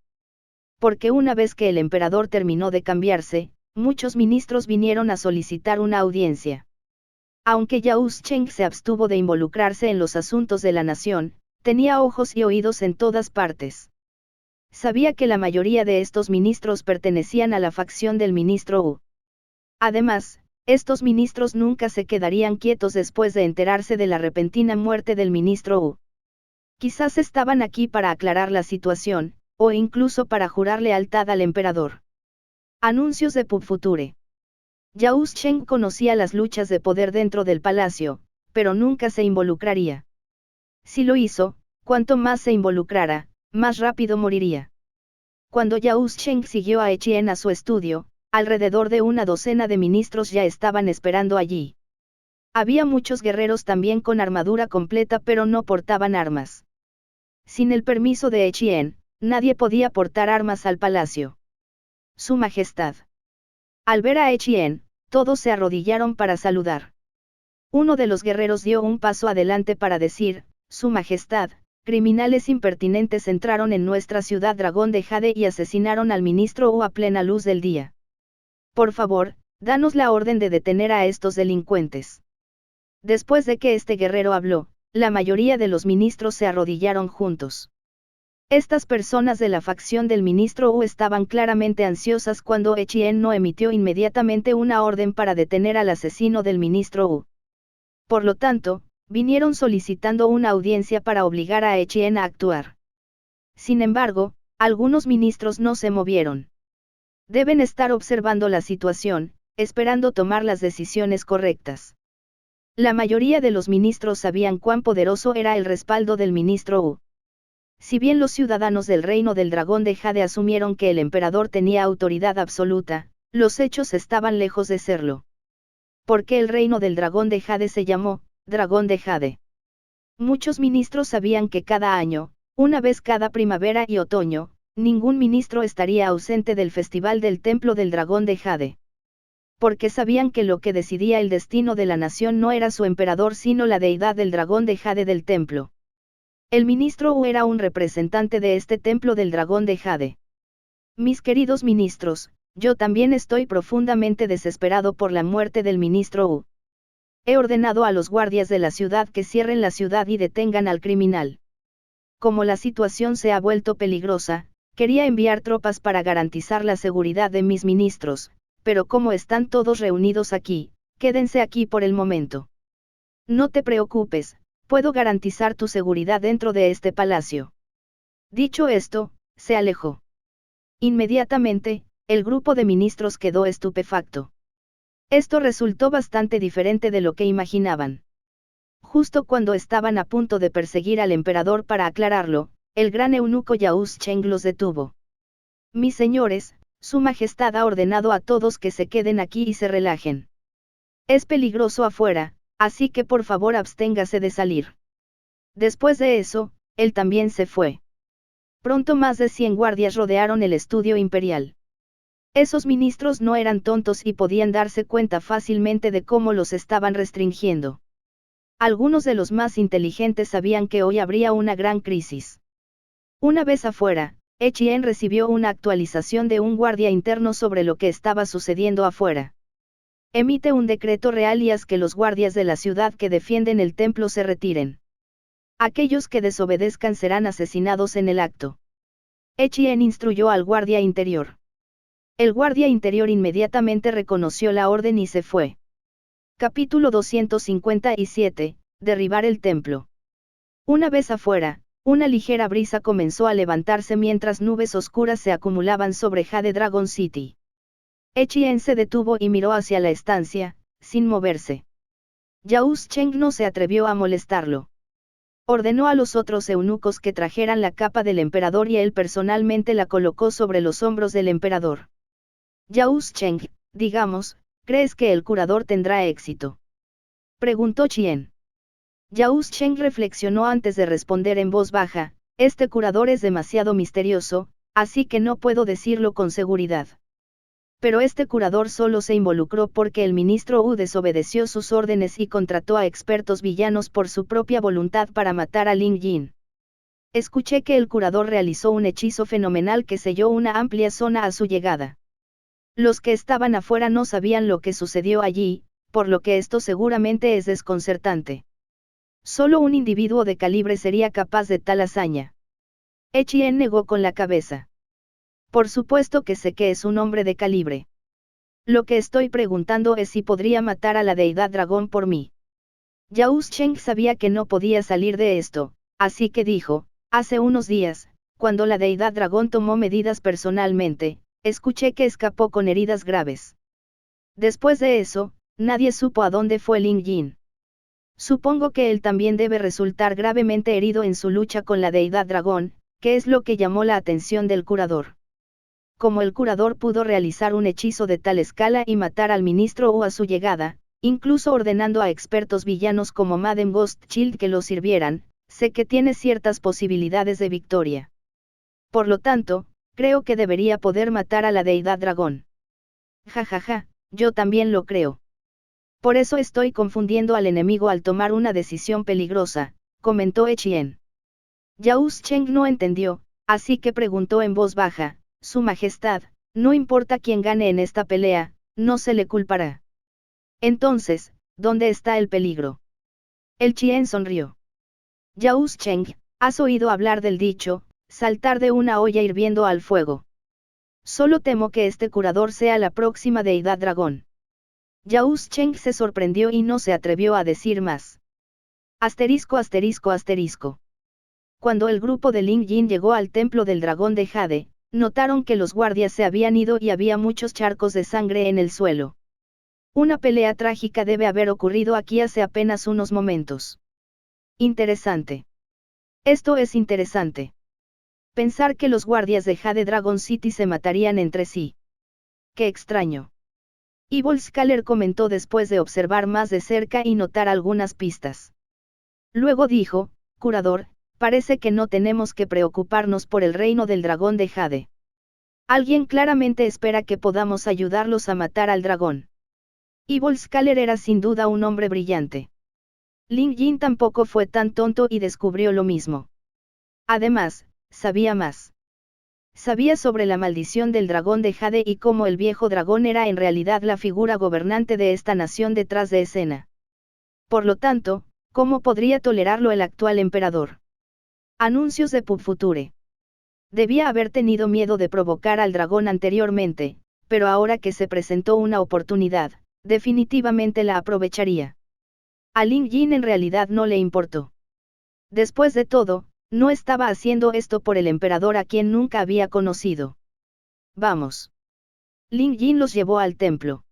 Porque una vez que el emperador terminó de cambiarse, muchos ministros vinieron a solicitar una audiencia. Aunque Yao Cheng se abstuvo de involucrarse en los asuntos de la nación, tenía ojos y oídos en todas partes. Sabía que la mayoría de estos ministros pertenecían a la facción del ministro Wu. Además, estos ministros nunca se quedarían quietos después de enterarse de la repentina muerte del ministro Wu. Quizás estaban aquí para aclarar la situación, o incluso para jurar lealtad al emperador. Anuncios de Pub Future. Yao Cheng conocía las luchas de poder dentro del palacio, pero nunca se involucraría. Si lo hizo, cuanto más se involucrara, más rápido moriría. Cuando Yao Cheng siguió a Echien a su estudio, alrededor de una docena de ministros ya estaban esperando allí. Había muchos guerreros también con armadura completa pero no portaban armas. Sin el permiso de Echien, nadie podía portar armas al palacio. Su Majestad. Al ver a Echien, todos se arrodillaron para saludar. Uno de los guerreros dio un paso adelante para decir, Su Majestad, criminales impertinentes entraron en nuestra ciudad Dragón de Jade y asesinaron al ministro Wu a plena luz del día. Por favor, danos la orden de detener a estos delincuentes. Después de que este guerrero habló, la mayoría de los ministros se arrodillaron juntos. Estas personas de la facción del ministro Wu estaban claramente ansiosas cuando Echien no emitió inmediatamente una orden para detener al asesino del ministro Wu. Por lo tanto, vinieron solicitando una audiencia para obligar a Echien a actuar. Sin embargo, algunos ministros no se movieron. Deben estar observando la situación, esperando tomar las decisiones correctas. La mayoría de los ministros sabían cuán poderoso era el respaldo del ministro Wu. Si bien los ciudadanos del reino del dragón de Jade asumieron que el emperador tenía autoridad absoluta, los hechos estaban lejos de serlo. ¿Por qué el reino del dragón de Jade se llamó Dragón de Jade? Muchos ministros sabían que cada año, una vez cada primavera y otoño, ningún ministro estaría ausente del festival del Templo del Dragón de Jade. Porque sabían que lo que decidía el destino de la nación no era su emperador sino la deidad del Dragón de Jade del templo. El ministro Wu era un representante de este templo del Dragón de Jade. Mis queridos ministros, yo también estoy profundamente desesperado por la muerte del ministro Wu. He ordenado a los guardias de la ciudad que cierren la ciudad y detengan al criminal. Como la situación se ha vuelto peligrosa, quería enviar tropas para garantizar la seguridad de mis ministros, pero como están todos reunidos aquí, quédense aquí por el momento. No te preocupes, puedo garantizar tu seguridad dentro de este palacio. Dicho esto, se alejó. Inmediatamente, el grupo de ministros quedó estupefacto. Esto resultó bastante diferente de lo que imaginaban. Justo cuando estaban a punto de perseguir al emperador para aclararlo, el gran eunuco Yao Cheng los detuvo. Mis señores, Su Majestad ha ordenado a todos que se queden aquí y se relajen. Es peligroso afuera, así que por favor absténgase de salir. Después de eso, él también se fue. Pronto más de 100 guardias rodearon el estudio imperial. Esos ministros no eran tontos y podían darse cuenta fácilmente de cómo los estaban restringiendo. Algunos de los más inteligentes sabían que hoy habría una gran crisis. Una vez afuera, Etienne recibió una actualización de un guardia interno sobre lo que estaba sucediendo afuera. Emite un decreto real y haz que los guardias de la ciudad que defienden el templo se retiren. Aquellos que desobedezcan serán asesinados en el acto. Etienne instruyó al guardia interior. El guardia interior inmediatamente reconoció la orden y se fue. Capítulo 257, Derribar el templo. Una vez afuera, una ligera brisa comenzó a levantarse mientras nubes oscuras se acumulaban sobre Jade Dragon City. Etienne se detuvo y miró hacia la estancia, sin moverse. Yao Cheng no se atrevió a molestarlo. Ordenó a los otros eunucos que trajeran la capa del emperador y él personalmente la colocó sobre los hombros del emperador. Yao Cheng, digamos, ¿crees que el curador tendrá éxito?, preguntó Chien. Yao Cheng reflexionó antes de responder en voz baja, este curador es demasiado misterioso, así que no puedo decirlo con seguridad. Pero este curador solo se involucró porque el ministro Wu desobedeció sus órdenes y contrató a expertos villanos por su propia voluntad para matar a Ling Yin. Escuché que el curador realizó un hechizo fenomenal que selló una amplia zona a su llegada. Los que estaban afuera no sabían lo que sucedió allí, por lo que esto seguramente es desconcertante. Solo un individuo de calibre sería capaz de tal hazaña. Etienne negó con la cabeza. Por supuesto que sé que es un hombre de calibre. Lo que estoy preguntando es si podría matar a la deidad dragón por mí. Yao Cheng sabía que no podía salir de esto, así que dijo, hace unos días, cuando la deidad dragón tomó medidas personalmente, escuché que escapó con heridas graves. Después de eso, nadie supo a dónde fue Ling Yin. Supongo que él también debe resultar gravemente herido en su lucha con la deidad dragón, que es lo que llamó la atención del curador. Como el curador pudo realizar un hechizo de tal escala y matar al ministro Wu a su llegada, incluso ordenando a expertos villanos como Madame Ghostchild que lo sirvieran, sé que tiene ciertas posibilidades de victoria. Por lo tanto, creo que debería poder matar a la deidad dragón. Jajaja, yo también lo creo. Por eso estoy confundiendo al enemigo al tomar una decisión peligrosa, comentó Etienne. Yao Cheng no entendió, así que preguntó en voz baja, Su Majestad, no importa quién gane en esta pelea, no se le culpará. Entonces, ¿dónde está el peligro? El Chien sonrió. Yao Cheng, ¿has oído hablar del dicho, saltar de una olla hirviendo al fuego? Solo temo que este curador sea la próxima deidad dragón. Yao Cheng se sorprendió y no se atrevió a decir más. Asterisco asterisco asterisco. Cuando el grupo de Ling Yin llegó al templo del dragón de Jade, notaron que los guardias se habían ido y había muchos charcos de sangre en el suelo. Una pelea trágica debe haber ocurrido aquí hace apenas unos momentos. Interesante. Esto es interesante. Pensar que los guardias de Jade Dragon City se matarían entre sí. Qué extraño. Y Volskaller comentó después de observar más de cerca y notar algunas pistas. Luego dijo, curador, parece que no tenemos que preocuparnos por el reino del dragón de Jade. Alguien claramente espera que podamos ayudarlos a matar al dragón. Y Volskaller era sin duda un hombre brillante. Ling Yin tampoco fue tan tonto y descubrió lo mismo. Además, sabía más. Sabía sobre la maldición del dragón de Jade y cómo el viejo dragón era en realidad la figura gobernante de esta nación detrás de escena. Por lo tanto, ¿cómo podría tolerarlo el actual emperador? Anuncios de PubFuture. Debía haber tenido miedo de provocar al dragón anteriormente, pero ahora que se presentó una oportunidad, definitivamente la aprovecharía. A Ling Yin en realidad no le importó. Después de todo, no estaba haciendo esto por el emperador a quien nunca había conocido. Vamos. Ling Yin los llevó al templo.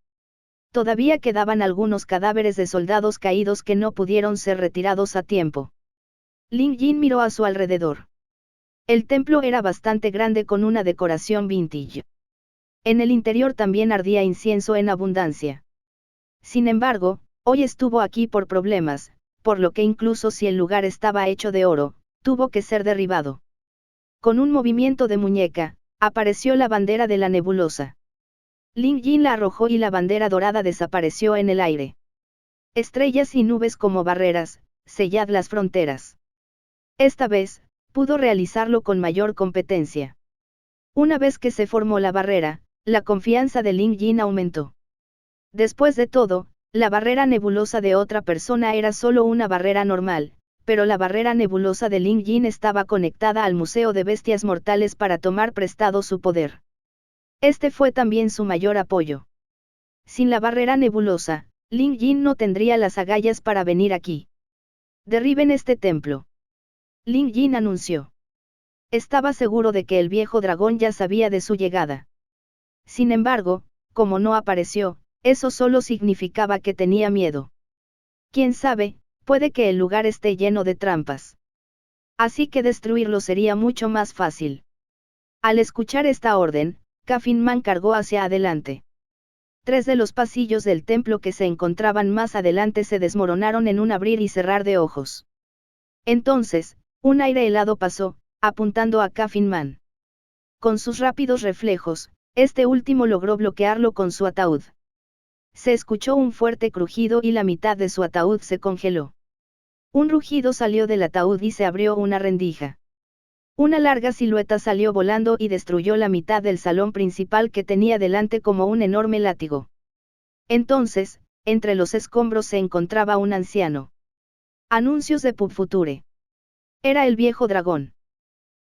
Todavía quedaban algunos cadáveres de soldados caídos que no pudieron ser retirados a tiempo. Ling Yin miró a su alrededor. El templo era bastante grande con una decoración vintage. En el interior también ardía incienso en abundancia. Sin embargo, hoy estuvo aquí por problemas, por lo que incluso si el lugar estaba hecho de oro, tuvo que ser derribado. Con un movimiento de muñeca, apareció la bandera de la nebulosa. Ling Yin la arrojó y la bandera dorada desapareció en el aire. Estrellas y nubes como barreras, sellad las fronteras. Esta vez, pudo realizarlo con mayor competencia. Una vez que se formó la barrera, la confianza de Ling Yin aumentó. Después de todo, la barrera nebulosa de otra persona era solo una barrera normal, pero la barrera nebulosa de Ling Yin estaba conectada al Museo de Bestias Mortales para tomar prestado su poder. Este fue también su mayor apoyo. Sin la barrera nebulosa, Ling Yin no tendría las agallas para venir aquí. Derriben este templo. Ling Yin anunció. Estaba seguro de que el viejo dragón ya sabía de su llegada. Sin embargo, como no apareció, eso solo significaba que tenía miedo. Quién sabe, puede que el lugar esté lleno de trampas. Así que destruirlo sería mucho más fácil. Al escuchar esta orden, Kafin Man cargó hacia adelante. 3 de los pasillos del templo que se encontraban más adelante se desmoronaron en un abrir y cerrar de ojos. Entonces, un aire helado pasó, apuntando a Kafin Man. Con sus rápidos reflejos, este último logró bloquearlo con su ataúd. Se escuchó un fuerte crujido y la mitad de su ataúd se congeló. Un rugido salió del ataúd y se abrió una rendija. Una larga silueta salió volando y destruyó la mitad del salón principal que tenía delante como un enorme látigo. Entonces, entre los escombros se encontraba un anciano. Anuncios de Pub Future. Era el viejo dragón.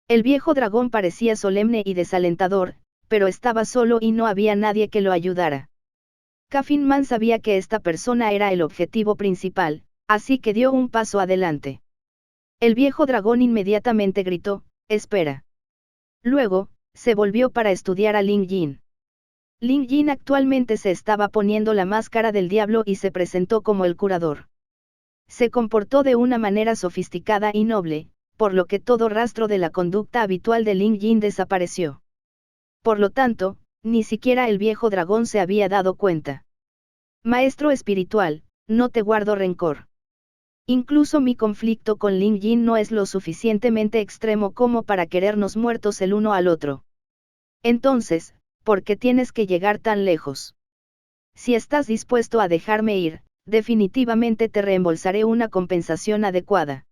El viejo dragón parecía solemne y desalentador, pero estaba solo y no había nadie que lo ayudara. Kafin Man sabía que esta persona era el objetivo principal, así que dio un paso adelante. El viejo dragón inmediatamente gritó, «Espera». Luego, se volvió para estudiar a Ling Yin. Ling Yin actualmente se estaba poniendo la máscara del diablo y se presentó como el curador. Se comportó de una manera sofisticada y noble, por lo que todo rastro de la conducta habitual de Ling Yin desapareció. Por lo tanto, ni siquiera el viejo dragón se había dado cuenta. Maestro espiritual, no te guardo rencor. Incluso mi conflicto con Ling Yin no es lo suficientemente extremo como para querernos muertos el uno al otro. Entonces, ¿por qué tienes que llegar tan lejos? Si estás dispuesto a dejarme ir, definitivamente te reembolsaré una compensación adecuada.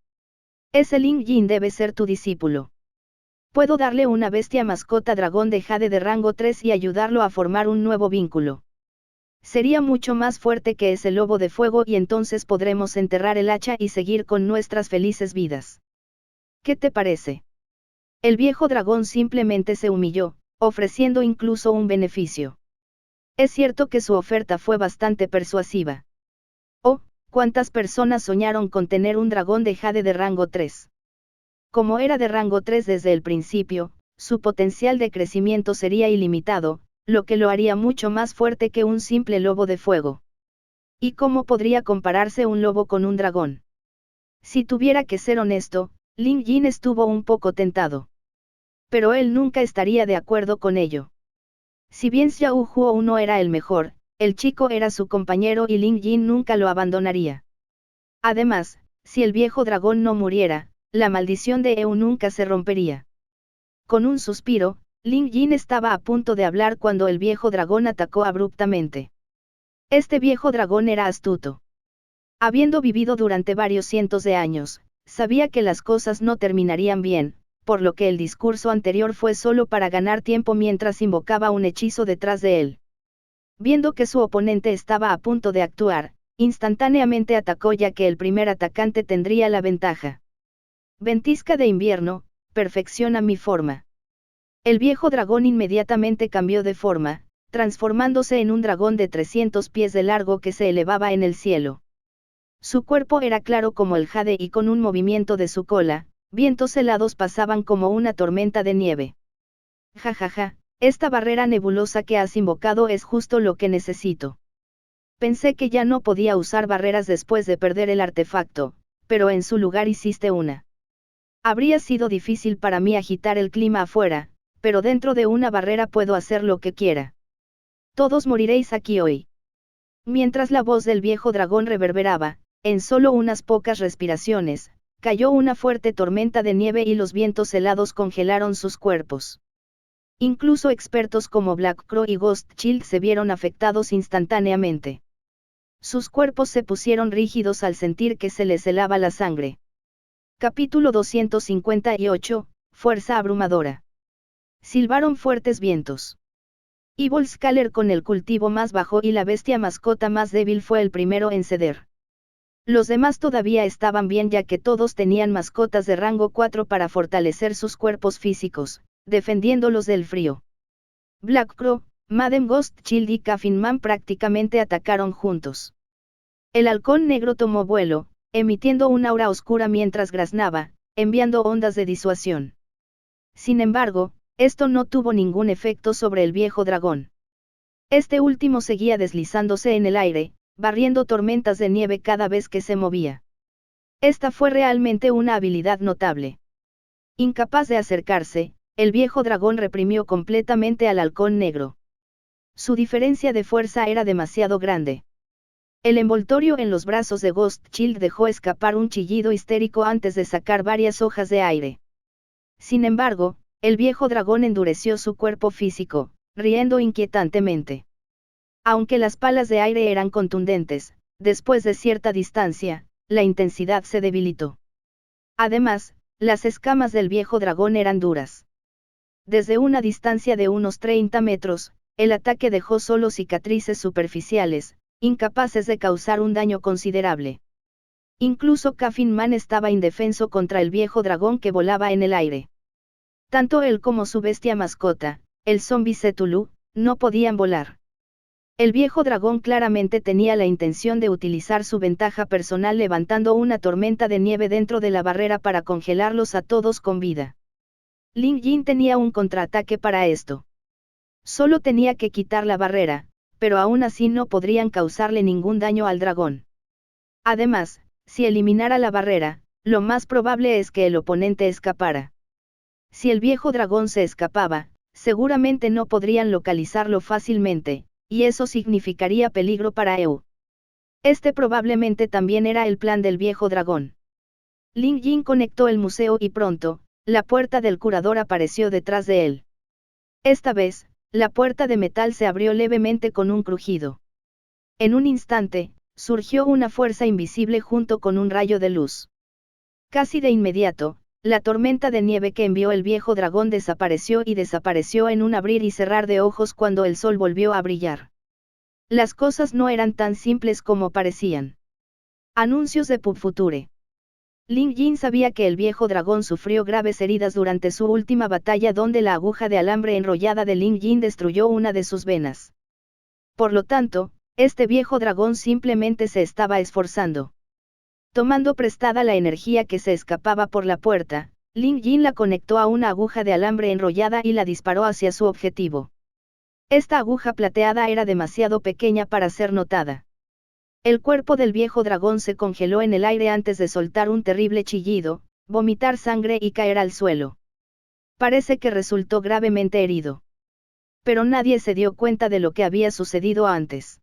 Ese Ling Yin debe ser tu discípulo. Puedo darle una bestia mascota dragón de jade de rango 3 y ayudarlo a formar un nuevo vínculo. Sería mucho más fuerte que ese lobo de fuego y entonces podremos enterrar el hacha y seguir con nuestras felices vidas. ¿Qué te parece? El viejo dragón simplemente se humilló, ofreciendo incluso un beneficio. Es cierto que su oferta fue bastante persuasiva. Oh, ¿cuántas personas soñaron con tener un dragón de jade de rango 3? Como era de rango 3 desde el principio, su potencial de crecimiento sería ilimitado, lo que lo haría mucho más fuerte que un simple lobo de fuego. ¿Y cómo podría compararse un lobo con un dragón? Si tuviera que ser honesto, Ling Yin estuvo un poco tentado. Pero él nunca estaría de acuerdo con ello. Si bien Xiao Huo no era el mejor, el chico era su compañero y Ling Yin nunca lo abandonaría. Además, si el viejo dragón no muriera, la maldición de Eu nunca se rompería. Con un suspiro, Ling Yin estaba a punto de hablar cuando el viejo dragón atacó abruptamente. Este viejo dragón era astuto. Habiendo vivido durante varios cientos de años, sabía que las cosas no terminarían bien, por lo que el discurso anterior fue solo para ganar tiempo mientras invocaba un hechizo detrás de él. Viendo que su oponente estaba a punto de actuar, instantáneamente atacó ya que el primer atacante tendría la ventaja. Ventisca de invierno, perfecciona mi forma. El viejo dragón inmediatamente cambió de forma, transformándose en un dragón de 300 pies de largo que se elevaba en el cielo. Su cuerpo era claro como el jade y con un movimiento de su cola, vientos helados pasaban como una tormenta de nieve. Jajaja, esta barrera nebulosa que has invocado es justo lo que necesito. Pensé que ya no podía usar barreras después de perder el artefacto, pero en su lugar hiciste una. Habría sido difícil para mí agitar el clima afuera, pero dentro de una barrera puedo hacer lo que quiera. Todos moriréis aquí hoy. Mientras la voz del viejo dragón reverberaba, en solo unas pocas respiraciones, cayó una fuerte tormenta de nieve y los vientos helados congelaron sus cuerpos. Incluso expertos como Black Crow y Ghost Child se vieron afectados instantáneamente. Sus cuerpos se pusieron rígidos al sentir que se les helaba la sangre. Capítulo 258, Fuerza abrumadora. Silbaron fuertes vientos. Y Volscaler con el cultivo más bajo y la bestia mascota más débil fue el primero en ceder. Los demás todavía estaban bien ya que todos tenían mascotas de rango 4 para fortalecer sus cuerpos físicos, defendiéndolos del frío. Black Crow, Madame Ghost Child y Coffin Man prácticamente atacaron juntos. El halcón negro tomó vuelo, emitiendo un aura oscura mientras graznaba, enviando ondas de disuasión. Sin embargo, esto no tuvo ningún efecto sobre el viejo dragón. Este último seguía deslizándose en el aire, barriendo tormentas de nieve cada vez que se movía. Esta fue realmente una habilidad notable. Incapaz de acercarse, el viejo dragón reprimió completamente al halcón negro. Su diferencia de fuerza era demasiado grande. El envoltorio en los brazos de Ghost Child dejó escapar un chillido histérico antes de sacar varias hojas de aire. Sin embargo, el viejo dragón endureció su cuerpo físico, riendo inquietantemente. Aunque las palas de aire eran contundentes, después de cierta distancia, la intensidad se debilitó. Además, las escamas del viejo dragón eran duras. Desde una distancia de unos 30 metros, el ataque dejó solo cicatrices superficiales, incapaces de causar un daño considerable. Incluso Coffin Man estaba indefenso contra el viejo dragón que volaba en el aire. Tanto él como su bestia mascota, el zombie Cthulhu, no podían volar. El viejo dragón claramente tenía la intención de utilizar su ventaja personal levantando una tormenta de nieve dentro de la barrera para congelarlos a todos con vida. Ling Jin tenía un contraataque para esto. Solo tenía que quitar la barrera, pero aún así no podrían causarle ningún daño al dragón. Además, si eliminara la barrera, lo más probable es que el oponente escapara. Si el viejo dragón se escapaba, seguramente no podrían localizarlo fácilmente, y eso significaría peligro para EU. Este probablemente también era el plan del viejo dragón. Ling Jin conectó el museo y pronto, la puerta del curador apareció detrás de él. Esta vez, la puerta de metal se abrió levemente con un crujido. En un instante, surgió una fuerza invisible junto con un rayo de luz. Casi de inmediato, la tormenta de nieve que envió el viejo dragón desapareció en un abrir y cerrar de ojos cuando el sol volvió a brillar. Las cosas no eran tan simples como parecían. Anuncios de Pub Future. Ling Jin sabía que el viejo dragón sufrió graves heridas durante su última batalla donde la aguja de alambre enrollada de Ling Jin destruyó una de sus venas. Por lo tanto, este viejo dragón simplemente se estaba esforzando. Tomando prestada la energía que se escapaba por la puerta, Ling Jin la conectó a una aguja de alambre enrollada y la disparó hacia su objetivo. Esta aguja plateada era demasiado pequeña para ser notada. El cuerpo del viejo dragón se congeló en el aire antes de soltar un terrible chillido, vomitar sangre y caer al suelo. Parece que resultó gravemente herido. Pero nadie se dio cuenta de lo que había sucedido antes.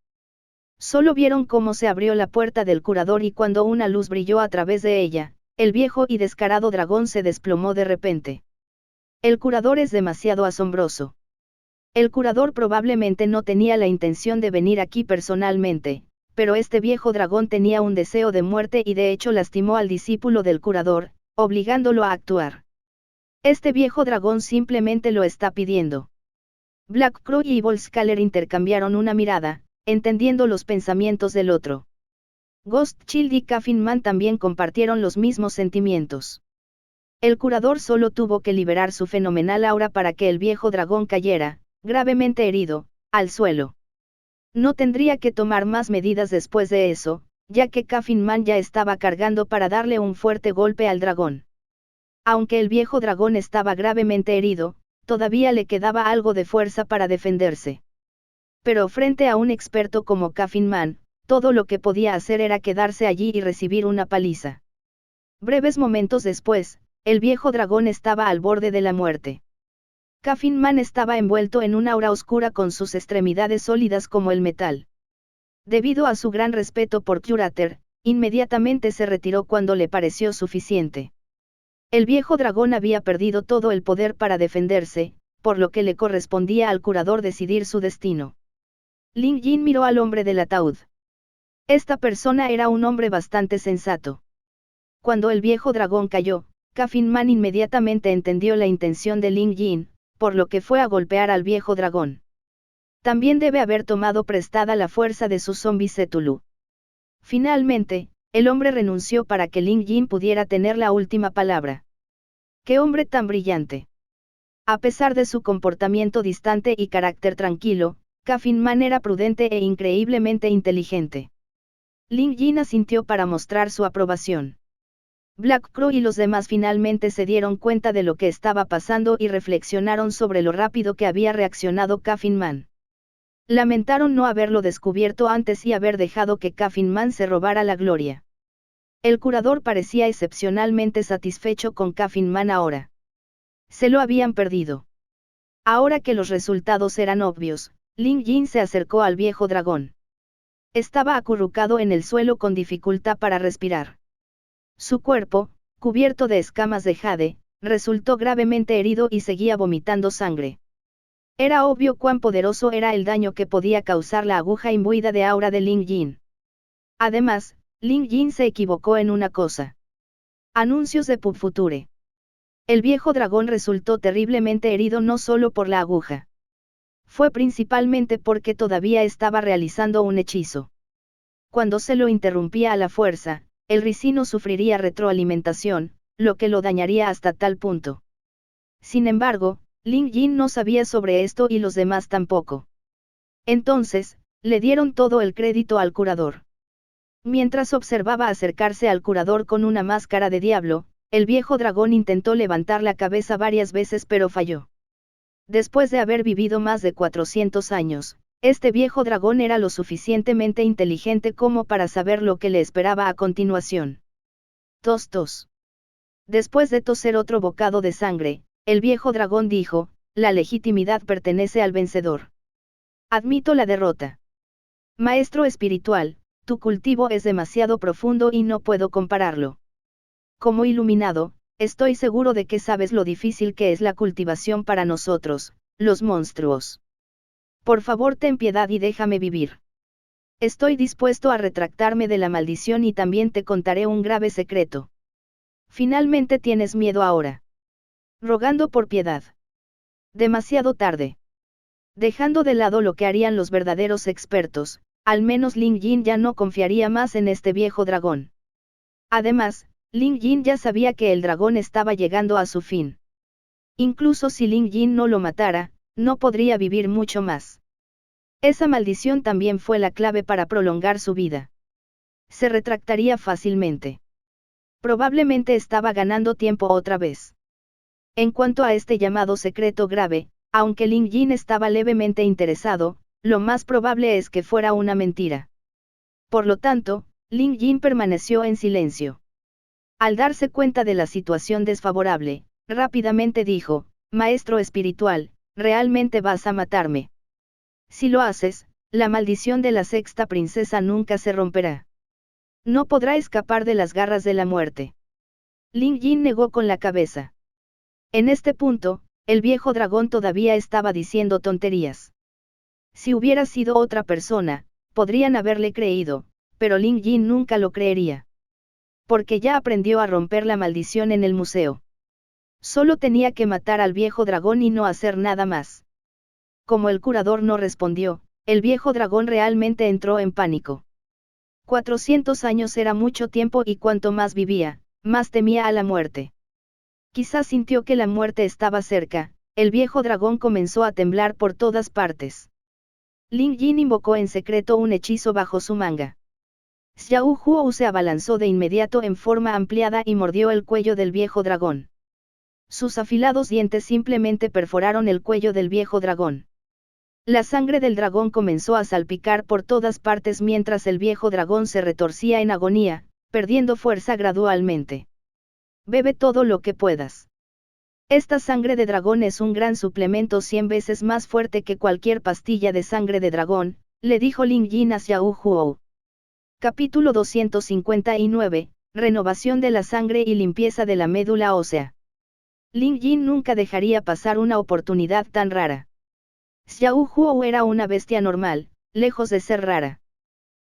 Solo vieron cómo se abrió la puerta del curador y cuando una luz brilló a través de ella, el viejo y descarado dragón se desplomó de repente. El curador es demasiado asombroso. El curador probablemente no tenía la intención de venir aquí personalmente, pero este viejo dragón tenía un deseo de muerte y de hecho lastimó al discípulo del curador, obligándolo a actuar. Este viejo dragón simplemente lo está pidiendo. Black Crow y Volscaler intercambiaron una mirada, entendiendo los pensamientos del otro. Ghost Child y Coffin Man también compartieron los mismos sentimientos. El curador solo tuvo que liberar su fenomenal aura para que el viejo dragón cayera, gravemente herido, al suelo. No tendría que tomar más medidas después de eso, ya que Coffin Man ya estaba cargando para darle un fuerte golpe al dragón. Aunque el viejo dragón estaba gravemente herido, todavía le quedaba algo de fuerza para defenderse. Pero frente a un experto como Coffin Man, todo lo que podía hacer era quedarse allí y recibir una paliza. Breves momentos después, el viejo dragón estaba al borde de la muerte. Coffin Man estaba envuelto en una aura oscura con sus extremidades sólidas como el metal. Debido a su gran respeto por Curater, inmediatamente se retiró cuando le pareció suficiente. El viejo dragón había perdido todo el poder para defenderse, por lo que le correspondía al curador decidir su destino. Ling Yin miró al hombre del ataúd. Esta persona era un hombre bastante sensato. Cuando el viejo dragón cayó, Ka Fin Man inmediatamente entendió la intención de Ling Yin, por lo que fue a golpear al viejo dragón. También debe haber tomado prestada la fuerza de su zombie Cthulhu. Finalmente, el hombre renunció para que Ling Yin pudiera tener la última palabra. ¡Qué hombre tan brillante! A pesar de su comportamiento distante y carácter tranquilo, Ka Fin Man era prudente e increíblemente inteligente. Ling Yin asintió para mostrar su aprobación. Black Crow y los demás finalmente se dieron cuenta de lo que estaba pasando y reflexionaron sobre lo rápido que había reaccionado Ka Fin Man. Lamentaron no haberlo descubierto antes y haber dejado que Ka Fin Man se robara la gloria. El curador parecía excepcionalmente satisfecho con Ka Fin Man ahora. Se lo habían perdido. Ahora que los resultados eran obvios, Ling Yin se acercó al viejo dragón. Estaba acurrucado en el suelo con dificultad para respirar. Su cuerpo, cubierto de escamas de jade, resultó gravemente herido y seguía vomitando sangre. Era obvio cuán poderoso era el daño que podía causar la aguja imbuida de aura de Ling Yin. Además, Ling Yin se equivocó en una cosa. Anuncios de Pub Future. El viejo dragón resultó terriblemente herido no solo por la aguja. Fue principalmente porque todavía estaba realizando un hechizo. Cuando se lo interrumpía a la fuerza, el ricino sufriría retroalimentación, lo que lo dañaría hasta tal punto. Sin embargo, Ling Yin no sabía sobre esto y los demás tampoco. Entonces, le dieron todo el crédito al curador. Mientras observaba acercarse al curador con una máscara de diablo, el viejo dragón intentó levantar la cabeza varias veces pero falló. Después de haber vivido más de 400 años, este viejo dragón era lo suficientemente inteligente como para saber lo que le esperaba a continuación. Tos tos. Después de toser otro bocado de sangre, el viejo dragón dijo, la legitimidad pertenece al vencedor. Admito la derrota. Maestro espiritual, tu cultivo es demasiado profundo y no puedo compararlo. Como iluminado, estoy seguro de que sabes lo difícil que es la cultivación para nosotros, los monstruos. Por favor, ten piedad y déjame vivir. Estoy dispuesto a retractarme de la maldición y también te contaré un grave secreto. Finalmente tienes miedo ahora. Rogando por piedad. Demasiado tarde. Dejando de lado lo que harían los verdaderos expertos, al menos Ling Yin ya no confiaría más en este viejo dragón. Además, Ling Yin ya sabía que el dragón estaba llegando a su fin. Incluso si Ling Yin no lo matara, no podría vivir mucho más. Esa maldición también fue la clave para prolongar su vida. Se retractaría fácilmente. Probablemente estaba ganando tiempo otra vez. En cuanto a este llamado secreto grave, aunque Ling Yin estaba levemente interesado, lo más probable es que fuera una mentira. Por lo tanto, Ling Yin permaneció en silencio. Al darse cuenta de la situación desfavorable, rápidamente dijo, Maestro espiritual, ¿realmente vas a matarme? Si lo haces, la maldición de la sexta princesa nunca se romperá. No podrá escapar de las garras de la muerte. Ling Yin negó con la cabeza. En este punto, el viejo dragón todavía estaba diciendo tonterías. Si hubiera sido otra persona, podrían haberle creído, pero Ling Yin nunca lo creería. Porque ya aprendió a romper la maldición en el museo. Solo tenía que matar al viejo dragón y no hacer nada más. Como el curador no respondió, el viejo dragón realmente entró en pánico. 400 años era mucho tiempo y cuanto más vivía, más temía a la muerte. Quizás sintió que la muerte estaba cerca, el viejo dragón comenzó a temblar por todas partes. Ling Yin invocó en secreto un hechizo bajo su manga. Xiao Huo se abalanzó de inmediato en forma ampliada y mordió el cuello del viejo dragón. Sus afilados dientes simplemente perforaron el cuello del viejo dragón. La sangre del dragón comenzó a salpicar por todas partes mientras el viejo dragón se retorcía en agonía, perdiendo fuerza gradualmente. Bebe todo lo que puedas. Esta sangre de dragón es un gran suplemento 100 veces más fuerte que cualquier pastilla de sangre de dragón, le dijo Ling Yin a Xiao Huo. Capítulo 259, Renovación de la sangre y limpieza de la médula ósea. Ling Yin nunca dejaría pasar una oportunidad tan rara. Xiao Huo era una bestia normal, lejos de ser rara.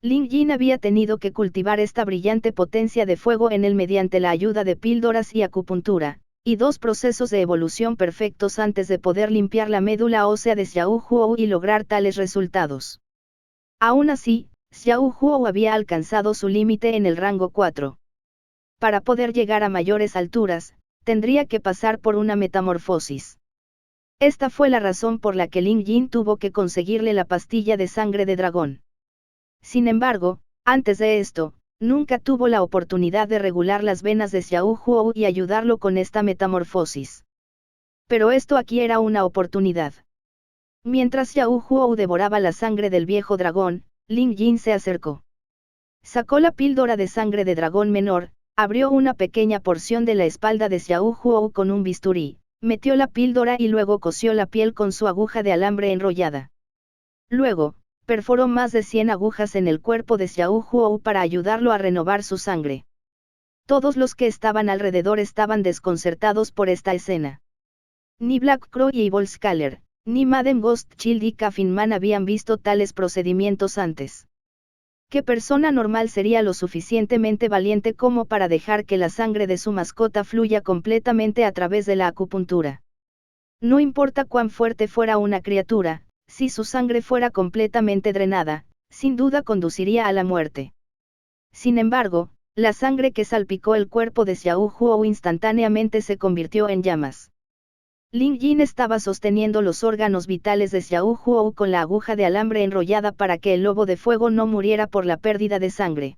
Ling Yin había tenido que cultivar esta brillante potencia de fuego en él mediante la ayuda de píldoras y acupuntura, y 2 procesos de evolución perfectos antes de poder limpiar la médula ósea de Xiao Huo y lograr tales resultados. Aún así, Xiao Huo había alcanzado su límite en el rango 4. Para poder llegar a mayores alturas, tendría que pasar por una metamorfosis. Esta fue la razón por la que Ling Yin tuvo que conseguirle la pastilla de sangre de dragón. Sin embargo, antes de esto, nunca tuvo la oportunidad de regular las venas de Xiao Huo y ayudarlo con esta metamorfosis. Pero esto aquí era una oportunidad. Mientras Xiao Huo devoraba la sangre del viejo dragón, Ling Yin se acercó. Sacó la píldora de sangre de dragón menor, abrió una pequeña porción de la espalda de Xiao Huo con un bisturí, metió la píldora y luego cosió la piel con su aguja de alambre enrollada. Luego, perforó más de 100 agujas en el cuerpo de Xiao Huo para ayudarlo a renovar su sangre. Todos los que estaban alrededor estaban desconcertados por esta escena. Ni Black Crow y Volscaler, ni Madame Ghost Child y Caffin Man habían visto tales procedimientos antes. ¿Qué persona normal sería lo suficientemente valiente como para dejar que la sangre de su mascota fluya completamente a través de la acupuntura? No importa cuán fuerte fuera una criatura, si su sangre fuera completamente drenada, sin duda conduciría a la muerte. Sin embargo, la sangre que salpicó el cuerpo de Xiao Huo instantáneamente se convirtió en llamas. Ling Yin estaba sosteniendo los órganos vitales de Xiao Huo con la aguja de alambre enrollada para que el lobo de fuego no muriera por la pérdida de sangre.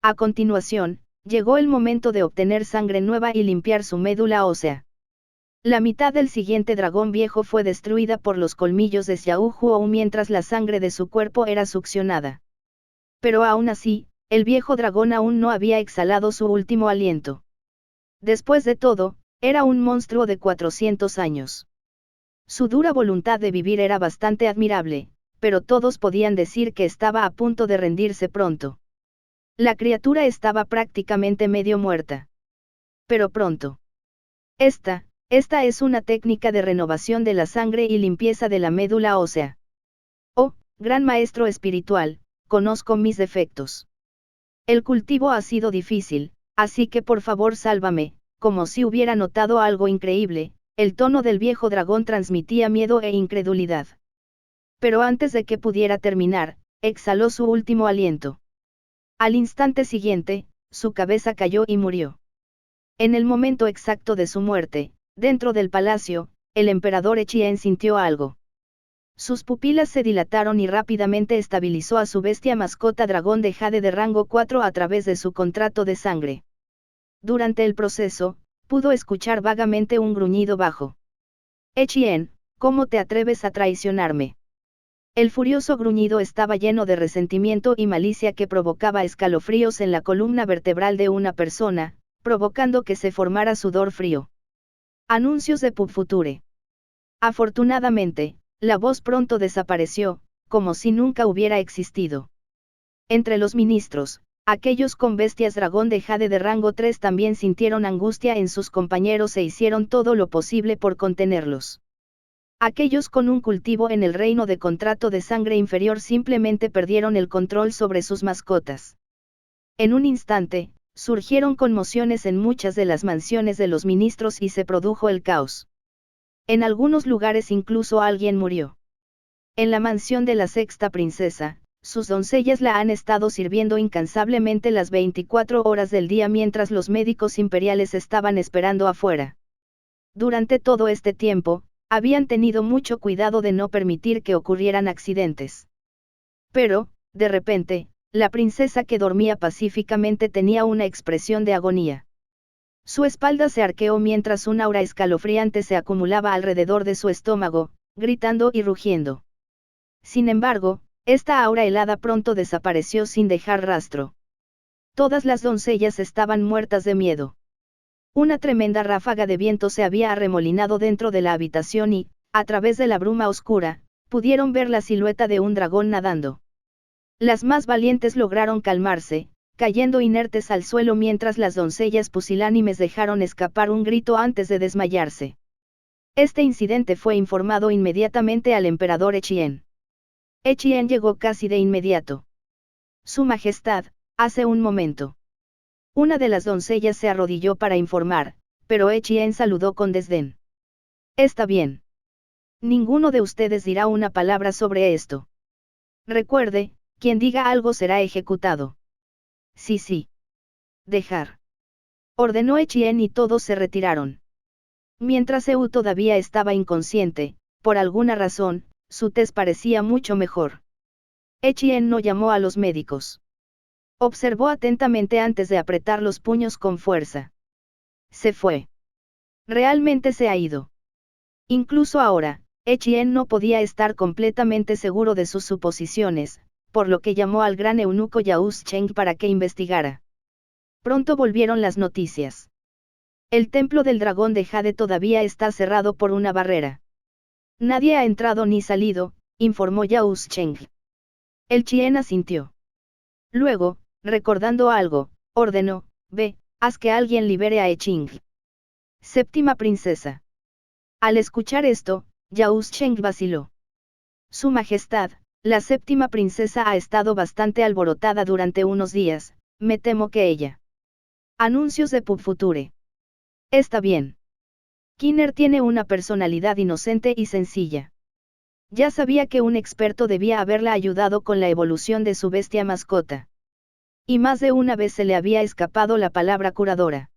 A continuación, llegó el momento de obtener sangre nueva y limpiar su médula ósea. La mitad del siguiente dragón viejo fue destruida por los colmillos de Xiao Huo mientras la sangre de su cuerpo era succionada. Pero aún así, el viejo dragón aún no había exhalado su último aliento. Después de todo, era un monstruo de 400 años. Su dura voluntad de vivir era bastante admirable, pero todos podían decir que estaba a punto de rendirse pronto. La criatura estaba prácticamente medio muerta. Pero pronto. Esta es una técnica de renovación de la sangre y limpieza de la médula ósea. Oh, gran maestro espiritual, conozco mis defectos. El cultivo ha sido difícil, así que por favor sálvame. Como si hubiera notado algo increíble, el tono del viejo dragón transmitía miedo e incredulidad. Pero antes de que pudiera terminar, exhaló su último aliento. Al instante siguiente, su cabeza cayó y murió. En el momento exacto de su muerte, dentro del palacio, el emperador Echien sintió algo. Sus pupilas se dilataron y rápidamente estabilizó a su bestia mascota dragón de jade de rango 4 a través de su contrato de sangre. Durante el proceso, pudo escuchar vagamente un gruñido bajo. Echien, ¿cómo te atreves a traicionarme? El furioso gruñido estaba lleno de resentimiento y malicia que provocaba escalofríos en la columna vertebral de una persona, provocando que se formara sudor frío. Anuncios de PubFuture. Afortunadamente, la voz pronto desapareció, como si nunca hubiera existido. Entre los ministros, aquellos con bestias dragón de jade de rango 3 también sintieron angustia en sus compañeros e hicieron todo lo posible por contenerlos. Aquellos con un cultivo en el reino de contrato de sangre inferior simplemente perdieron el control sobre sus mascotas. En un instante, surgieron conmociones en muchas de las mansiones de los ministros y se produjo el caos. En algunos lugares incluso alguien murió. En la mansión de la sexta princesa, sus doncellas la han estado sirviendo incansablemente las 24 horas del día mientras los médicos imperiales estaban esperando afuera. Durante todo este tiempo, habían tenido mucho cuidado de no permitir que ocurrieran accidentes. Pero, de repente, la princesa que dormía pacíficamente tenía una expresión de agonía. Su espalda se arqueó mientras un aura escalofriante se acumulaba alrededor de su estómago, gritando y rugiendo. Sin embargo, esta aura helada pronto desapareció sin dejar rastro. Todas las doncellas estaban muertas de miedo. Una tremenda ráfaga de viento se había arremolinado dentro de la habitación y, a través de la bruma oscura, pudieron ver la silueta de un dragón nadando. Las más valientes lograron calmarse, cayendo inertes al suelo mientras las doncellas pusilánimes dejaron escapar un grito antes de desmayarse. Este incidente fue informado inmediatamente al emperador Echien. Echien llegó casi de inmediato. Su Majestad, hace un momento. Una de las doncellas se arrodilló para informar, pero Echien saludó con desdén. Está bien. Ninguno de ustedes dirá una palabra sobre esto. Recuerde, quien diga algo será ejecutado. Sí, sí. Dejar. Ordenó Echien y todos se retiraron. Mientras Eu todavía estaba inconsciente, por alguna razón, su tez parecía mucho mejor. Echien no llamó a los médicos. Observó atentamente antes de apretar los puños con fuerza. Se fue. Realmente se ha ido. Incluso ahora, Echien no podía estar completamente seguro de sus suposiciones, por lo que llamó al gran eunuco Yaus Cheng para que investigara. Pronto volvieron las noticias. El templo del dragón de Jade todavía está cerrado por una barrera. Nadie ha entrado ni salido, informó Yaus Cheng. El Chien asintió. Luego, recordando algo, ordenó, ve, haz que alguien libere a Eching. Séptima princesa. Al escuchar esto, Yaus Cheng vaciló. Su Majestad, la séptima princesa ha estado bastante alborotada durante unos días, me temo que ella. Anuncios de Pub Future. Está bien. Kinner tiene una personalidad inocente y sencilla. Ya sabía que un experto debía haberla ayudado con la evolución de su bestia mascota. Y más de una vez se le había escapado la palabra curadora.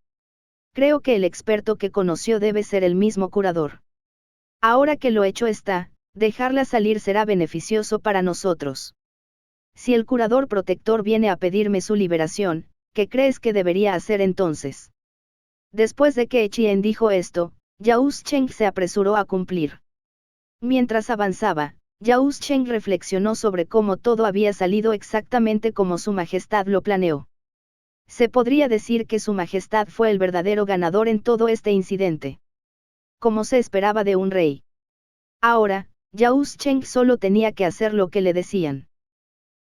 Creo que el experto que conoció debe ser el mismo curador. Ahora que lo hecho está, dejarla salir será beneficioso para nosotros. Si el curador protector viene a pedirme su liberación, ¿qué crees que debería hacer entonces? Después de que Echien dijo esto, Yaus Cheng se apresuró a cumplir. Mientras avanzaba, Yaus Cheng reflexionó sobre cómo todo había salido exactamente como su Majestad lo planeó. Se podría decir que su Majestad fue el verdadero ganador en todo este incidente. Como se esperaba de un rey. Ahora, Yaus Cheng solo tenía que hacer lo que le decían.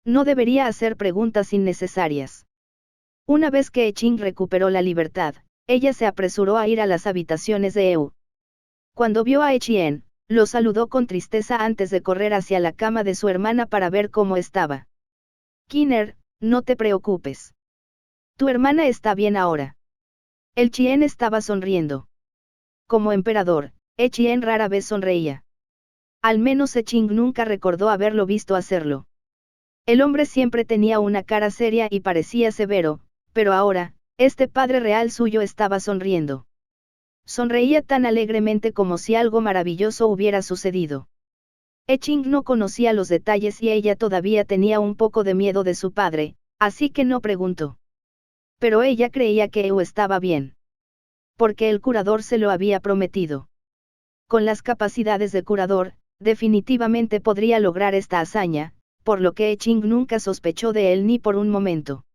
No debería hacer preguntas innecesarias. Una vez que Eching recuperó la libertad, ella se apresuró a ir a las habitaciones de Eu. Cuando vio a Echien, lo saludó con tristeza antes de correr hacia la cama de su hermana para ver cómo estaba. Kinner, no te preocupes. Tu hermana está bien ahora. El Chien estaba sonriendo. Como emperador, Echien rara vez sonreía. Al menos Eching nunca recordó haberlo visto hacerlo. El hombre siempre tenía una cara seria y parecía severo, pero ahora, este padre real suyo estaba sonriendo. Sonreía tan alegremente como si algo maravilloso hubiera sucedido. Eching no conocía los detalles y ella todavía tenía un poco de miedo de su padre, así que no preguntó. Pero ella creía que Eu estaba bien. Porque el curador se lo había prometido. Con las capacidades de curador, definitivamente podría lograr esta hazaña, por lo que Eching nunca sospechó de él ni por un momento.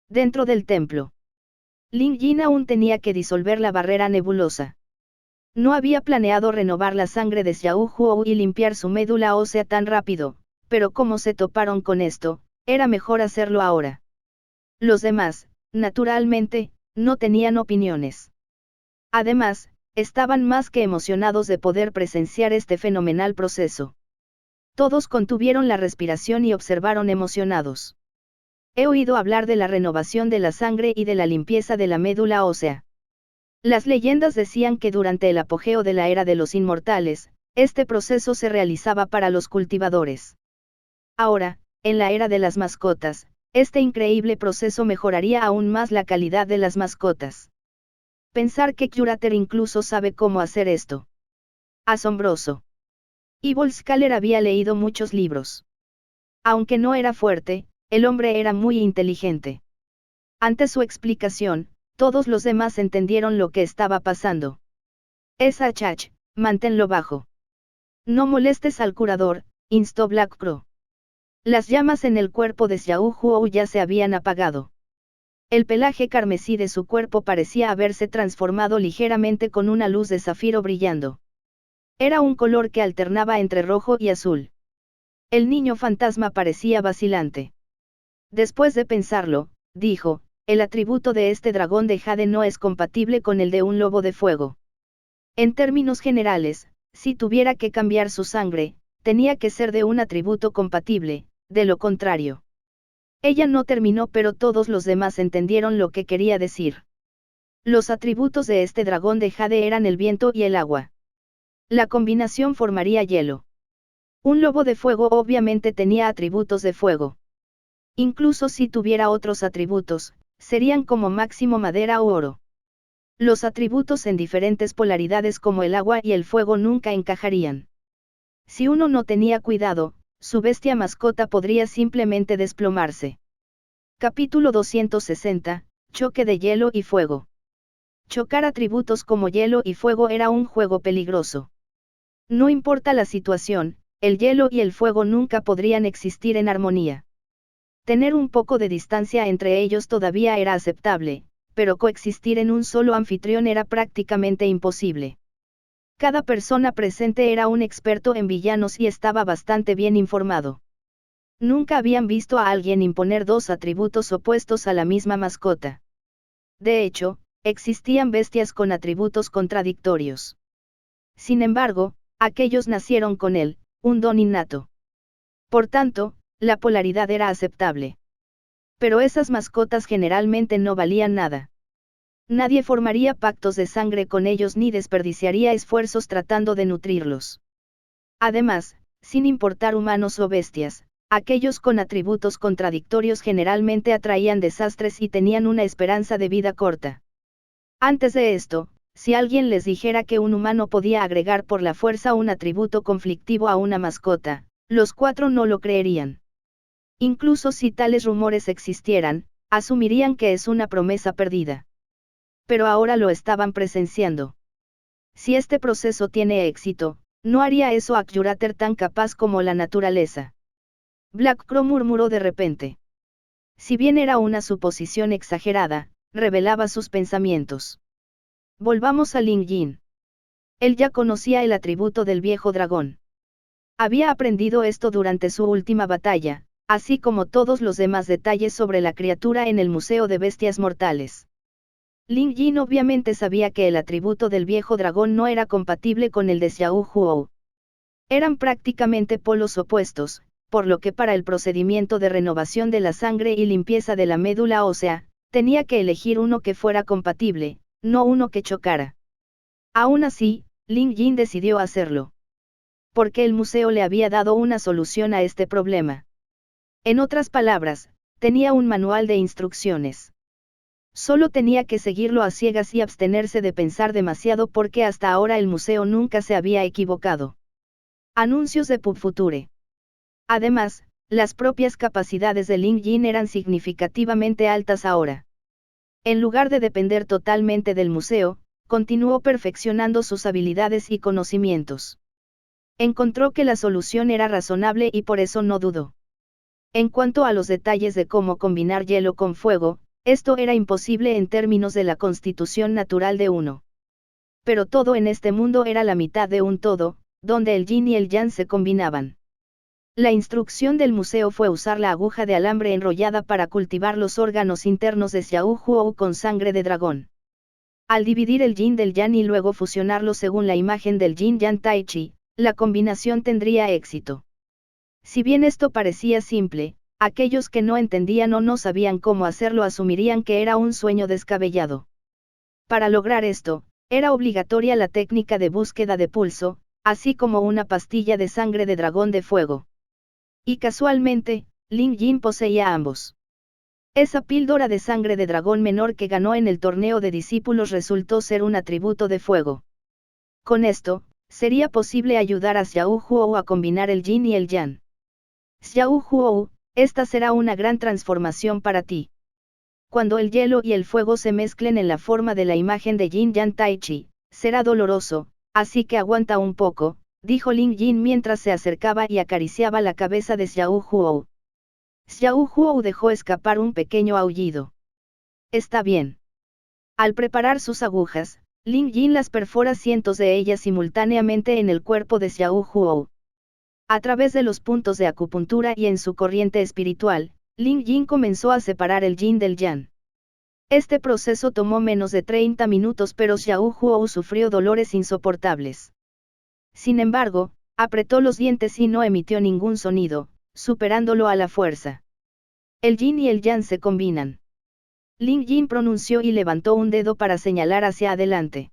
Dentro del templo. Ling Yin aún tenía que disolver la barrera nebulosa. No había planeado renovar la sangre de Xiao Huo y limpiar su médula ósea tan rápido, pero como se toparon con esto, era mejor hacerlo ahora. Los demás, naturalmente, no tenían opiniones. Además, estaban más que emocionados de poder presenciar este fenomenal proceso. Todos contuvieron la respiración y observaron emocionados. He oído hablar de la renovación de la sangre y de la limpieza de la médula ósea. Las leyendas decían que durante el apogeo de la era de los inmortales, este proceso se realizaba para los cultivadores. Ahora, en la era de las mascotas, este increíble proceso mejoraría aún más la calidad de las mascotas. Pensar que Curator incluso sabe cómo hacer esto. Asombroso. Y Volskaller había leído muchos libros. Aunque no era fuerte, el hombre era muy inteligente. Ante su explicación, todos los demás entendieron lo que estaba pasando. Esa Chach, manténlo bajo. No molestes al curador, instó Black Crow. Las llamas en el cuerpo de Xiao Huo ya se habían apagado. El pelaje carmesí de su cuerpo parecía haberse transformado ligeramente con una luz de zafiro brillando. Era un color que alternaba entre rojo y azul. El niño fantasma parecía vacilante. Después de pensarlo, dijo, el atributo de este dragón de jade no es compatible con el de un lobo de fuego. En términos generales, si tuviera que cambiar su sangre, tenía que ser de un atributo compatible, de lo contrario. Ella no terminó, pero todos los demás entendieron lo que quería decir. Los atributos de este dragón de jade eran el viento y el agua. La combinación formaría hielo. Un lobo de fuego obviamente tenía atributos de fuego. Incluso si tuviera otros atributos, serían como máximo madera o oro. Los atributos en diferentes polaridades como el agua y el fuego nunca encajarían. Si uno no tenía cuidado, su bestia mascota podría simplemente desplomarse. Capítulo 260, Choque de hielo y fuego. Chocar atributos como hielo y fuego era un juego peligroso. No importa la situación, el hielo y el fuego nunca podrían existir en armonía. Tener un poco de distancia entre ellos todavía era aceptable, pero coexistir en un solo anfitrión era prácticamente imposible. Cada persona presente era un experto en villanos y estaba bastante bien informado. Nunca habían visto a alguien imponer dos atributos opuestos a la misma mascota. De hecho, existían bestias con atributos contradictorios. Sin embargo, aquellos nacieron con él, un don innato. Por tanto, la polaridad era aceptable. Pero esas mascotas generalmente no valían nada. Nadie formaría pactos de sangre con ellos ni desperdiciaría esfuerzos tratando de nutrirlos. Además, sin importar humanos o bestias, aquellos con atributos contradictorios generalmente atraían desastres y tenían una esperanza de vida corta. Antes de esto, si alguien les dijera que un humano podía agregar por la fuerza un atributo conflictivo a una mascota, los cuatro no lo creerían. Incluso si tales rumores existieran, asumirían que es una promesa perdida. Pero ahora lo estaban presenciando. Si este proceso tiene éxito, no haría eso a Kyurater tan capaz como la naturaleza. Black Crow murmuró de repente. Si bien era una suposición exagerada, revelaba sus pensamientos. Volvamos a Ling Yin. Él ya conocía el atributo del viejo dragón. Había aprendido esto durante su última batalla, así como todos los demás detalles sobre la criatura en el Museo de Bestias Mortales. Ling Yin obviamente sabía que el atributo del viejo dragón no era compatible con el de Xiao Huo. Eran prácticamente polos opuestos, por lo que para el procedimiento de renovación de la sangre y limpieza de la médula ósea, tenía que elegir uno que fuera compatible, no uno que chocara. Aún así, Ling Yin decidió hacerlo. Porque el museo le había dado una solución a este problema. En otras palabras, tenía un manual de instrucciones. Solo tenía que seguirlo a ciegas y abstenerse de pensar demasiado porque hasta ahora el museo nunca se había equivocado. Anuncios de PubFuture. Además, las propias capacidades de Ling Yin eran significativamente altas ahora. En lugar de depender totalmente del museo, continuó perfeccionando sus habilidades y conocimientos. Encontró que la solución era razonable y por eso no dudó. En cuanto a los detalles de cómo combinar hielo con fuego, esto era imposible en términos de la constitución natural de uno. Pero todo en este mundo era la mitad de un todo, donde el yin y el yang se combinaban. La instrucción del museo fue usar la aguja de alambre enrollada para cultivar los órganos internos de Xiao Huo con sangre de dragón. Al dividir el yin del yang y luego fusionarlo según la imagen del yin yang tai chi, la combinación tendría éxito. Si bien esto parecía simple, aquellos que no entendían o no sabían cómo hacerlo asumirían que era un sueño descabellado. Para lograr esto, era obligatoria la técnica de búsqueda de pulso, así como una pastilla de sangre de dragón de fuego. Y casualmente, Ling Yin poseía ambos. Esa píldora de sangre de dragón menor que ganó en el torneo de discípulos resultó ser un atributo de fuego. Con esto, sería posible ayudar a Xiao Huo a combinar el yin y el yang. Xiao Huo, esta será una gran transformación para ti. Cuando el hielo y el fuego se mezclen en la forma de la imagen de Yin Yang Tai Chi, será doloroso, así que aguanta un poco, dijo Ling Yin mientras se acercaba y acariciaba la cabeza de Xiao Huo. Xiao Huo dejó escapar un pequeño aullido. Está bien. Al preparar sus agujas, Ling Yin las perfora cientos de ellas simultáneamente en el cuerpo de Xiao Huo. A través de los puntos de acupuntura y en su corriente espiritual, Ling Yin comenzó a separar el yin del yang. Este proceso tomó menos de 30 minutos, pero Xiao Huo sufrió dolores insoportables. Sin embargo, apretó los dientes y no emitió ningún sonido, superándolo a la fuerza. El yin y el yang se combinan. Ling Yin pronunció y levantó un dedo para señalar hacia adelante.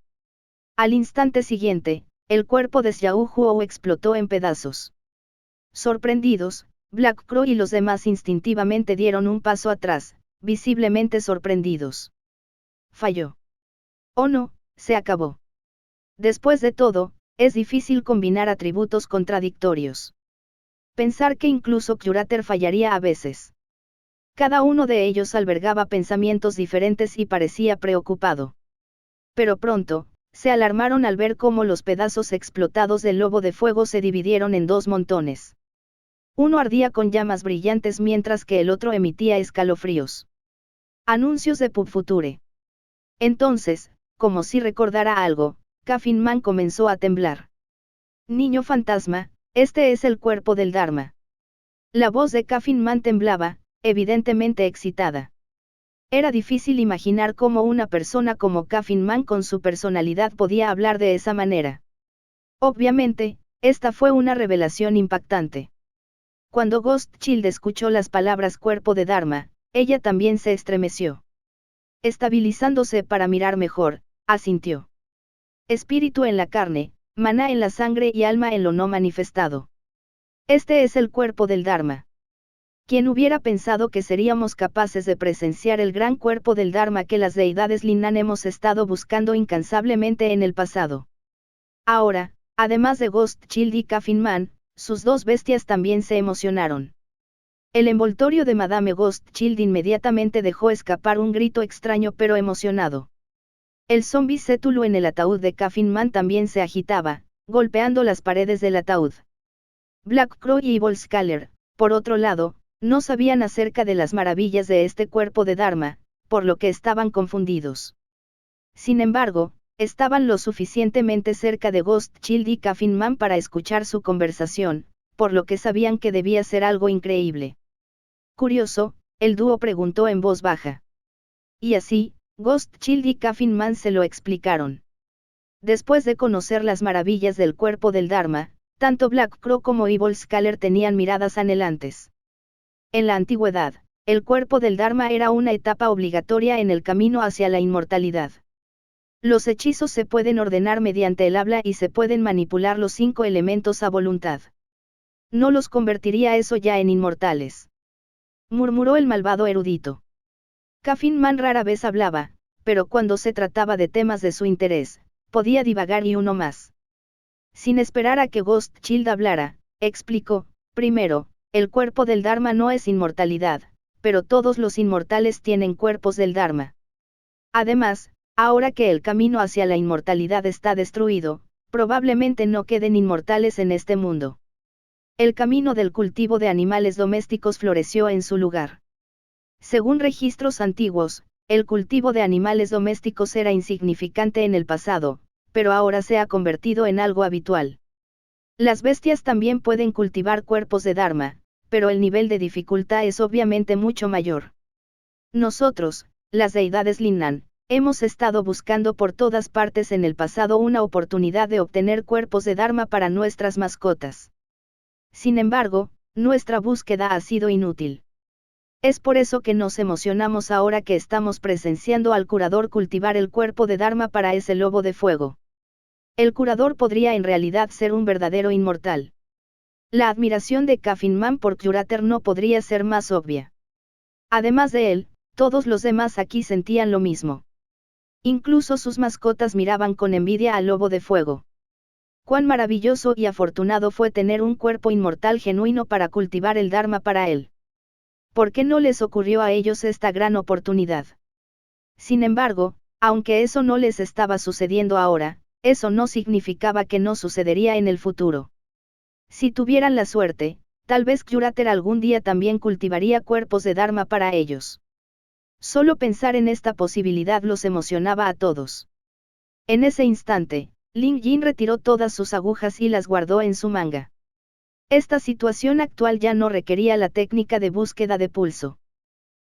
Al instante siguiente, el cuerpo de Xiao Huo explotó en pedazos. Sorprendidos, Black Crow y los demás instintivamente dieron un paso atrás, visiblemente sorprendidos. Falló. Oh no, se acabó. Después de todo, es difícil combinar atributos contradictorios. Pensar que incluso Curater fallaría a veces. Cada uno de ellos albergaba pensamientos diferentes y parecía preocupado. Pero pronto, se alarmaron al ver cómo los pedazos explotados del lobo de fuego se dividieron en dos montones. Uno ardía con llamas brillantes mientras que el otro emitía escalofríos. Anuncios de Pub Future. Entonces, como si recordara algo, Caffeine Man comenzó a temblar. Niño fantasma, este es el cuerpo del Dharma. La voz de Caffeine Man temblaba, evidentemente excitada. Era difícil imaginar cómo una persona como Caffeine Man con su personalidad podía hablar de esa manera. Obviamente, esta fue una revelación impactante. Cuando Ghost Child escuchó las palabras cuerpo de Dharma, ella también se estremeció. Estabilizándose para mirar mejor, asintió. Espíritu en la carne, maná en la sangre y alma en lo no manifestado. Este es el cuerpo del Dharma. ¿Quién hubiera pensado que seríamos capaces de presenciar el gran cuerpo del Dharma que las deidades Linnan hemos estado buscando incansablemente en el pasado? Ahora, además de Ghost Child y Caffeine Man, sus dos bestias también se emocionaron. El envoltorio de Madame Ghost Child inmediatamente dejó escapar un grito extraño pero emocionado. El zombie cétulo en el ataúd de Caffeine Man también se agitaba, golpeando las paredes del ataúd. Black Crow y Evil Scaler, por otro lado, no sabían acerca de las maravillas de este cuerpo de Dharma, por lo que estaban confundidos. Sin embargo, estaban lo suficientemente cerca de Ghost Child y Caffeine Man para escuchar su conversación, por lo que sabían que debía ser algo increíble. Curioso, el dúo preguntó en voz baja. Y así, Ghost Child y Caffeine Man se lo explicaron. Después de conocer las maravillas del cuerpo del Dharma, tanto Black Crow como Evil Scaler tenían miradas anhelantes. En la antigüedad, el cuerpo del Dharma era una etapa obligatoria en el camino hacia la inmortalidad. Los hechizos se pueden ordenar mediante el habla y se pueden manipular los 5 elementos a voluntad. ¿No los convertiría eso ya en inmortales?, murmuró el malvado erudito. Caffeine Man rara vez hablaba, pero cuando se trataba de temas de su interés, podía divagar y uno más. Sin esperar a que Ghost Child hablara, explicó: primero, el cuerpo del Dharma no es inmortalidad, pero todos los inmortales tienen cuerpos del Dharma. Además, ahora que el camino hacia la inmortalidad está destruido, probablemente no queden inmortales en este mundo. El camino del cultivo de animales domésticos floreció en su lugar. Según registros antiguos, el cultivo de animales domésticos era insignificante en el pasado, pero ahora se ha convertido en algo habitual. Las bestias también pueden cultivar cuerpos de Dharma, pero el nivel de dificultad es obviamente mucho mayor. Nosotros, las deidades Linnan, hemos estado buscando por todas partes en el pasado una oportunidad de obtener cuerpos de Dharma para nuestras mascotas. Sin embargo, nuestra búsqueda ha sido inútil. Es por eso que nos emocionamos ahora que estamos presenciando al curador cultivar el cuerpo de Dharma para ese lobo de fuego. El curador podría en realidad ser un verdadero inmortal. La admiración de Caffeine Man por Curater no podría ser más obvia. Además de él, todos los demás aquí sentían lo mismo. Incluso sus mascotas miraban con envidia al lobo de fuego. Cuán maravilloso y afortunado fue tener un cuerpo inmortal genuino para cultivar el Dharma para él. ¿Por qué no les ocurrió a ellos esta gran oportunidad? Sin embargo, aunque eso no les estaba sucediendo ahora, eso no significaba que no sucedería en el futuro. Si tuvieran la suerte, tal vez Curater algún día también cultivaría cuerpos de Dharma para ellos. Solo pensar en esta posibilidad los emocionaba a todos. En ese instante, Ling Jin retiró todas sus agujas y las guardó en su manga. Esta situación actual ya no requería la técnica de búsqueda de pulso.